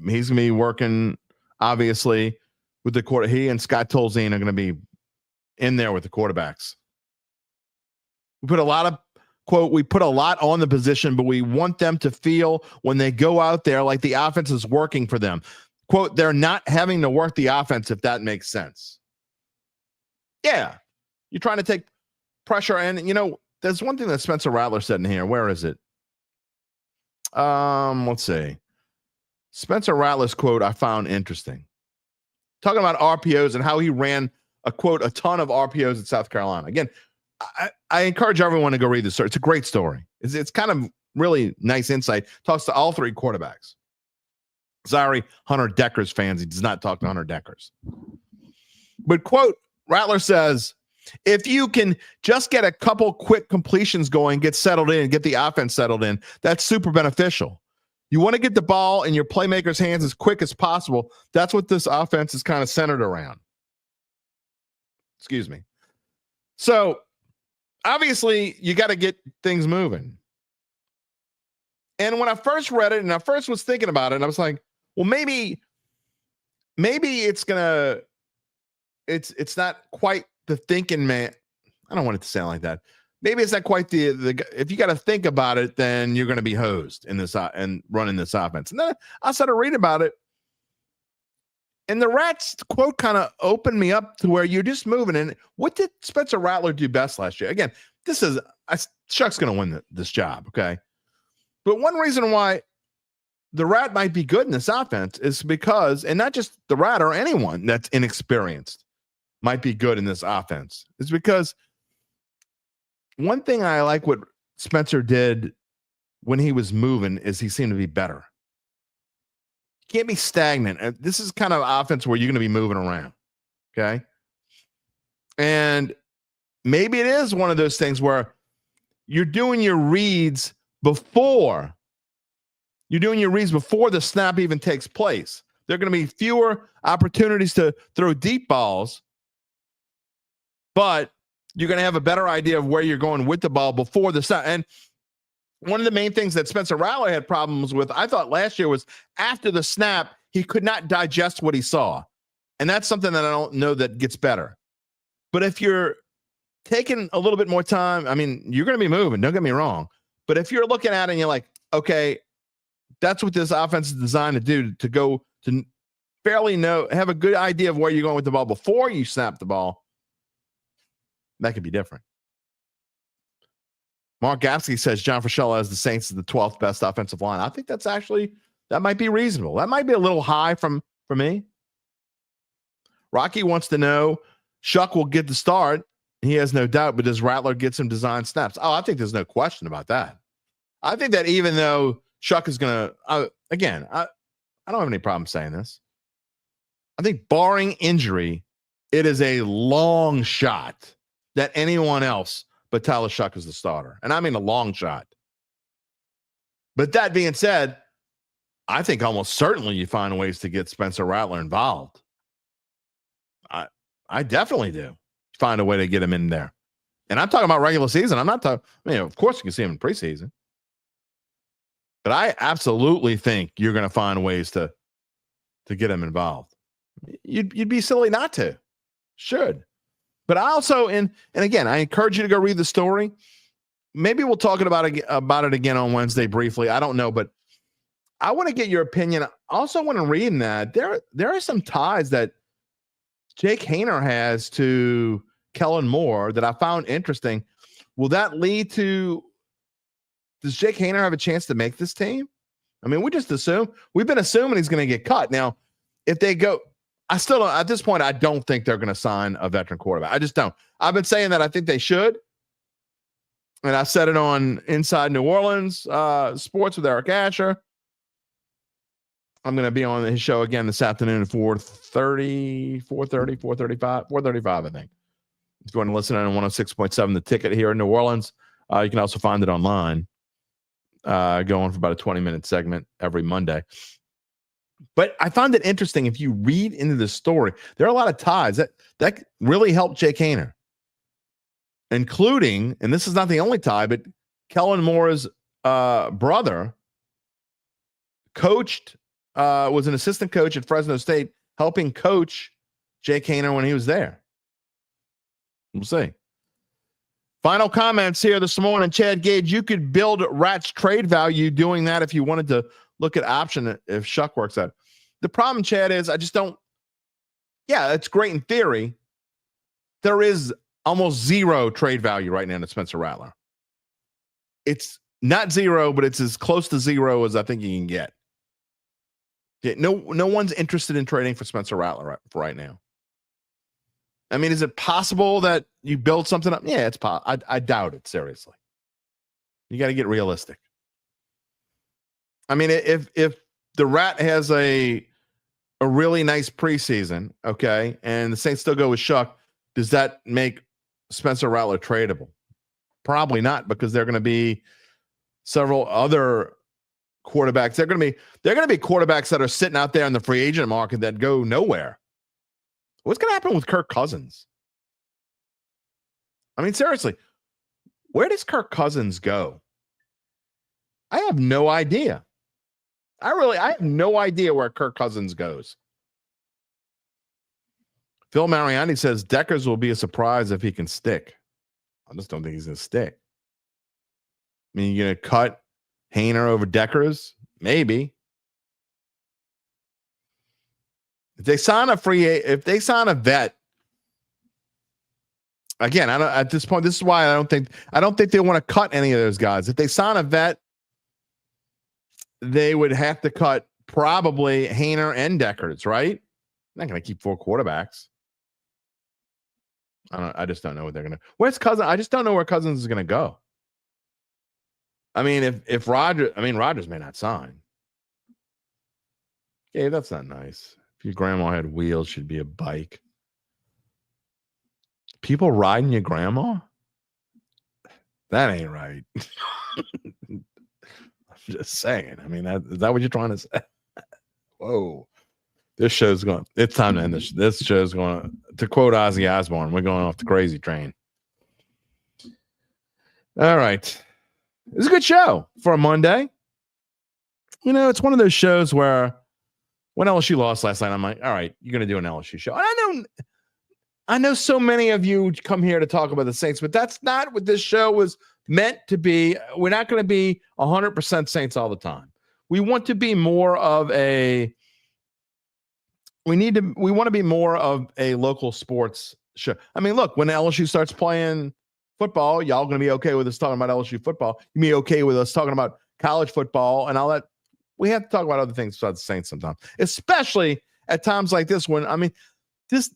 he's going to be working, obviously, with the quarter. He and Scott Tolzien are going to be in there with the quarterbacks. We put a lot on the position, but we want them to feel when they go out there like the offense is working for them. Quote, they're not having to work the offense, if that makes sense. Yeah. You're trying to take pressure. And, there's one thing that Spencer Rattler said in here. Where is it? Let's see. Spencer Rattler's quote I found interesting. Talking about RPOs and how he ran a ton of RPOs in South Carolina. Again, I encourage everyone to go read this story. It's a great story. It's kind of really nice insight. Talks to all 3 quarterbacks. Sorry, Hunter Deckers fans. He does not talk to Hunter Deckers. But quote, Rattler says, if you can just get a couple quick completions going, get settled in, get the offense settled in, that's super beneficial. You want to get the ball in your playmakers' hands as quick as possible. That's what this offense is kind of centered around. Excuse me. So, obviously, you got to get things moving. And when I first read it and I first was thinking about it, I was like, well, maybe it's not quite the thinking man. I don't want it to sound like that. Maybe it's not quite the if you got to think about it, then you're going to be hosed in this and running this offense. And then I started reading about it. And the Rats quote kind of opened me up to where you're just moving. And what did Spencer Rattler do best last year? Again, Chuck's going to win this job. Okay. But one reason why the Rat might be good in this offense is because, and not just the Rat or anyone that's inexperienced, might be good in this offense is because one thing I like what Spencer did when he was moving is he seemed to be better. You can't be stagnant. This is kind of offense where you're going to be moving around. Okay. And maybe it is one of those things where you're doing your reads before the snap even takes place. There are going to be fewer opportunities to throw deep balls, but you're going to have a better idea of where you're going with the ball before the snap. And one of the main things that Spencer Rabalais had problems with, I thought last year, was after the snap, he could not digest what he saw. And that's something that I don't know that gets better. But if you're taking a little bit more time, I mean, you're going to be moving, don't get me wrong. But if you're looking at it and you're like, okay, that's what this offense is designed to do, to go to fairly have a good idea of where you're going with the ball before you snap the ball, that could be different. Mark Gapsky says John Fratello has the Saints as the 12th best offensive line. I think that might be reasonable. That might be a little high for me. Rocky wants to know, Shuck will get the start. He has no doubt, but does Rattler get some design snaps? Oh, I think there's no question about that. I think that even though Shuck is going to, I don't have any problem saying this. I think barring injury, it is a long shot that anyone else but Tyler Shuck is the starter. And I mean a long shot. But that being said, I think almost certainly you find ways to get Spencer Rattler involved. I definitely do find a way to get him in there. And I'm talking about regular season. I'm not talking, of course you can see him in preseason. But I absolutely think you're going to find ways to get him involved. You'd be silly not to. Should. But I also, and again, I encourage you to go read the story. Maybe we'll talk about it again on Wednesday briefly. I don't know, but I want to get your opinion. I also want to read in that there are some ties that Jake Haener has to Kellen Moore that I found interesting. Will that lead to, does Jake Haener have a chance to make this team? I mean, we've been assuming he's going to get cut. Now, if they go, I still don't, at this point, I don't think they're going to sign a veteran quarterback. I just don't. I've been saying that I think they should. And I said it on Inside New Orleans Sports with Eric Asher. I'm going to be on his show again this afternoon at 4:35, I think. If you want to listen on 106.7 The Ticket here in New Orleans, you can also find it online. Going for about a 20-minute segment every Monday. But I found it interesting. If you read into the story, there are a lot of ties that really helped Jake Haener, including, and this is not the only tie, but Kellen Moore's brother was an assistant coach at Fresno State, helping coach Jake Haener when he was there. We'll see. Final comments here this morning. Chad Gage, you could build Rat's trade value doing that if you wanted to look at option if Shuck works out. The problem, Chad, is I just don't. Yeah, it's great in theory. There is almost zero trade value right now to Spencer Rattler. It's not zero, but it's as close to zero as I think you can get. Yeah, no one's interested in trading for Spencer Rattler right now. I mean, is it possible that you build something up? Yeah, it's possible. I doubt it, seriously. You got to get realistic. I mean, if the Rat has a really nice preseason, okay, and the Saints still go with Shuck, does that make Spencer Rattler tradable? Probably not, because there are going to be several other quarterbacks. They're going to be quarterbacks that are sitting out there in the free agent market that go nowhere. What's going to happen with Kirk Cousins? I mean, seriously, where does Kirk Cousins go? I have no idea. I have no idea where Kirk Cousins goes. Phil Mariani says Deckers will be a surprise if he can stick. I just don't think he's going to stick. I mean, you're going to cut Haener over Deckers? Maybe. If they sign a vet, again, I don't, at this point, this is why I don't think they want to cut any of those guys. If they sign a vet, they would have to cut probably Haener and Deckers, right? They're not going to keep four quarterbacks. I just don't know what they're gonna. Where's Cousins? I just don't know where Cousins is gonna go. I mean, if Rodgers may not sign. Yeah, that's not nice. If your grandma had wheels, she'd be a bike. People riding your grandma? That ain't right. I'm just saying. I mean, is that what you're trying to say? Whoa. This show's going. It's time to end this. This show's going to quote Ozzy Osbourne. We're going off the crazy train. All right. It's a good show for a Monday. You know, it's one of those shows where when LSU lost last night, I'm like, all right, you're going to do an LSU show. And I know so many of you come here to talk about the Saints, but that's not what this show was meant to be. We're not going to be 100% Saints all the time. We want to be more of a we want to be more of a local sports show. I mean, look, when LSU starts playing football, y'all going to be okay with us talking about LSU football. You be okay with us talking about college football and all that. We have to talk about other things besides the Saints sometimes, especially at times like this when, I mean, this,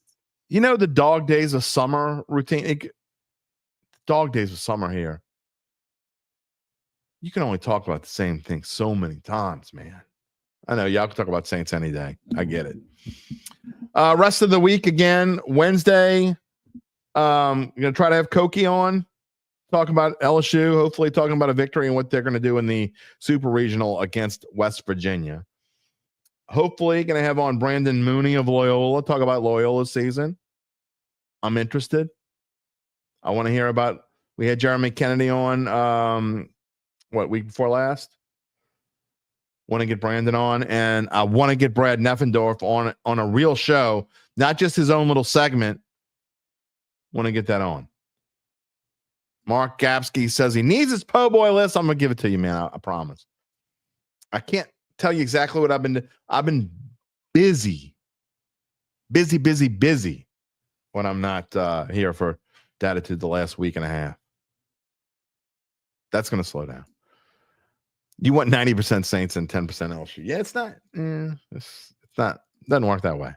you know, the dog days of summer routine, dog days of summer here. You can only talk about the same thing so many times, man. I know y'all can talk about Saints any day. I get it. Rest of the week again, Wednesday. I'm going to try to have Koki on, talk about LSU, hopefully talking about a victory and what they're going to do in the Super Regional against West Virginia. Hopefully going to have on Brandon Mooney of Loyola, talk about Loyola's season. I'm interested. I want to hear about, we had Jeremy Kennedy on, week before last? Want to get Brandon on, and I want to get Brad Neffendorf on a real show, not just his own little segment. Want to get that on. Mark Gapsky says he needs his po' boy list. I'm gonna give it to you, man. I promise. I can't tell you exactly what I've been busy when I'm not here for Dattitude the last week and a half. That's gonna slow down. You want 90% Saints and 10% LSU. Yeah, it's not. It's not. Doesn't work that way.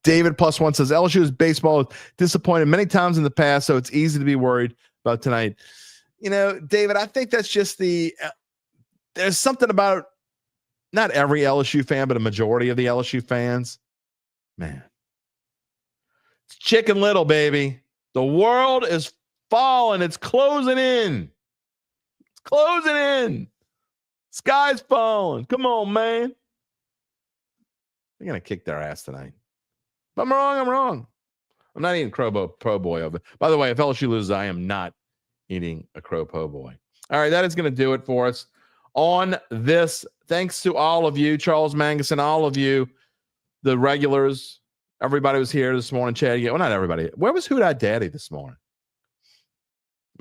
David +1 says LSU's baseball is disappointed many times in the past, so it's easy to be worried about tonight. You know, David, I think that's just there's something about not every LSU fan, but a majority of the LSU fans. Man, it's Chicken Little, baby. The world is falling. It's closing in. Closing in. Sky's falling. Come on, man. They're going to kick their ass tonight. If I'm wrong, I'm wrong. I'm not eating Pro Boy of it. By the way, if LSU loses, I am not eating a Crow Po' Boy. All right, that is going to do it for us on this. Thanks to all of you, Charles Manguson, all of you, the regulars. Everybody was here this morning. Chad, well, not everybody. Where was Who Dat Daddy this morning?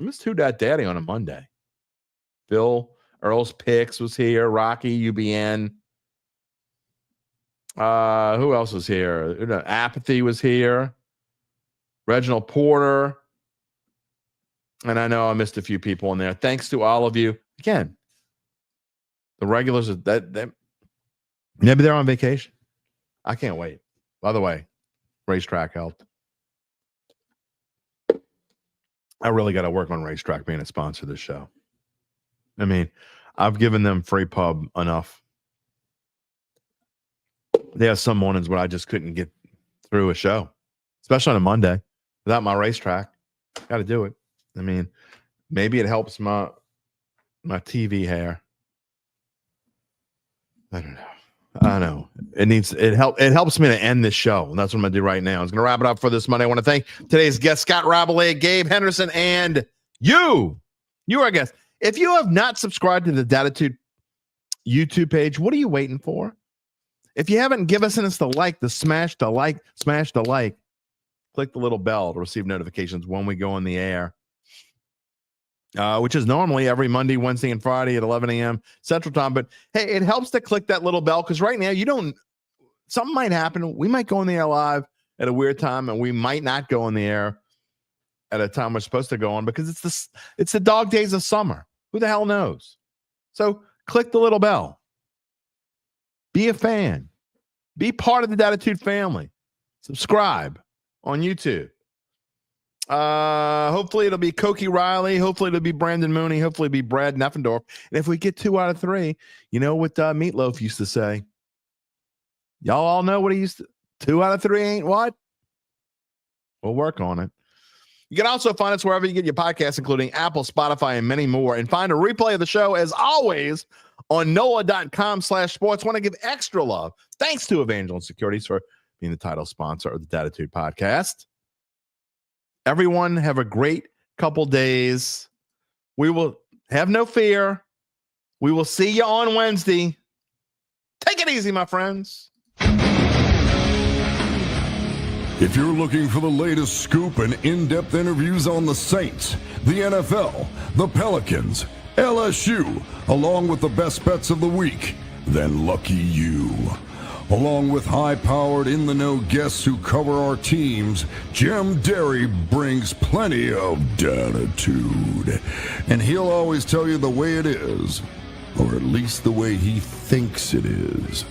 I missed Who Dat Daddy on a Monday. Phil Earl's Picks was here. Rocky UBN. Who else was here? Apathy was here. Reginald Porter. And I know I missed a few people in there. Thanks to all of you. Again, the regulars, that maybe they're on vacation. I can't wait. By the way, Racetrack helped. I really got to work on Racetrack being a sponsor of this show. I mean, I've given them free pub enough. They have some mornings where I just couldn't get through a show, especially on a Monday, without my Racetrack. Got to do it. I mean, maybe it helps my TV hair. I don't know. I know. It helps me to end this show. And that's what I'm going to do right now. I was going to wrap it up for this Monday. I want to thank today's guest, Scott Rabalais, Gabe Henderson, and you. You are a guest. If you have not subscribed to the Dattitude YouTube page, what are you waiting for? If you haven't, give us the like, smash the like, click the little bell to receive notifications when we go on the air, which is normally every Monday, Wednesday, and Friday at 11 a.m. Central Time. But hey, it helps to click that little bell because right now something might happen. We might go on the air live at a weird time, and we might not go on the air at a time we're supposed to go on because it's the dog days of summer. Who the hell knows? So click the little bell. Be a fan. Be part of the Dattitude family. Subscribe on YouTube. Hopefully it'll be Cokie Riley. Hopefully it'll be Brandon Mooney. Hopefully it'll be Brad Neffendorf. And if we get 2 out of 3, you know what Meatloaf used to say? Y'all all know what he used to. 2 out of 3 ain't what? We'll work on it. You can also find us wherever you get your podcasts, including Apple, Spotify, and many more. And find a replay of the show, as always, on NOLA.com/sports. Want to give extra love. Thanks to Evangeline Securities for being the title sponsor of the Dattitude podcast. Everyone have a great couple days. We will have no fear. We will see you on Wednesday. Take it easy, my friends. If you're looking for the latest scoop and in-depth interviews on the Saints, the NFL, the Pelicans, LSU, along with the best bets of the week, then lucky you. Along with high-powered, in-the-know guests who cover our teams, Jim Derry brings plenty of Dattitude. And he'll always tell you the way it is, or at least the way he thinks it is.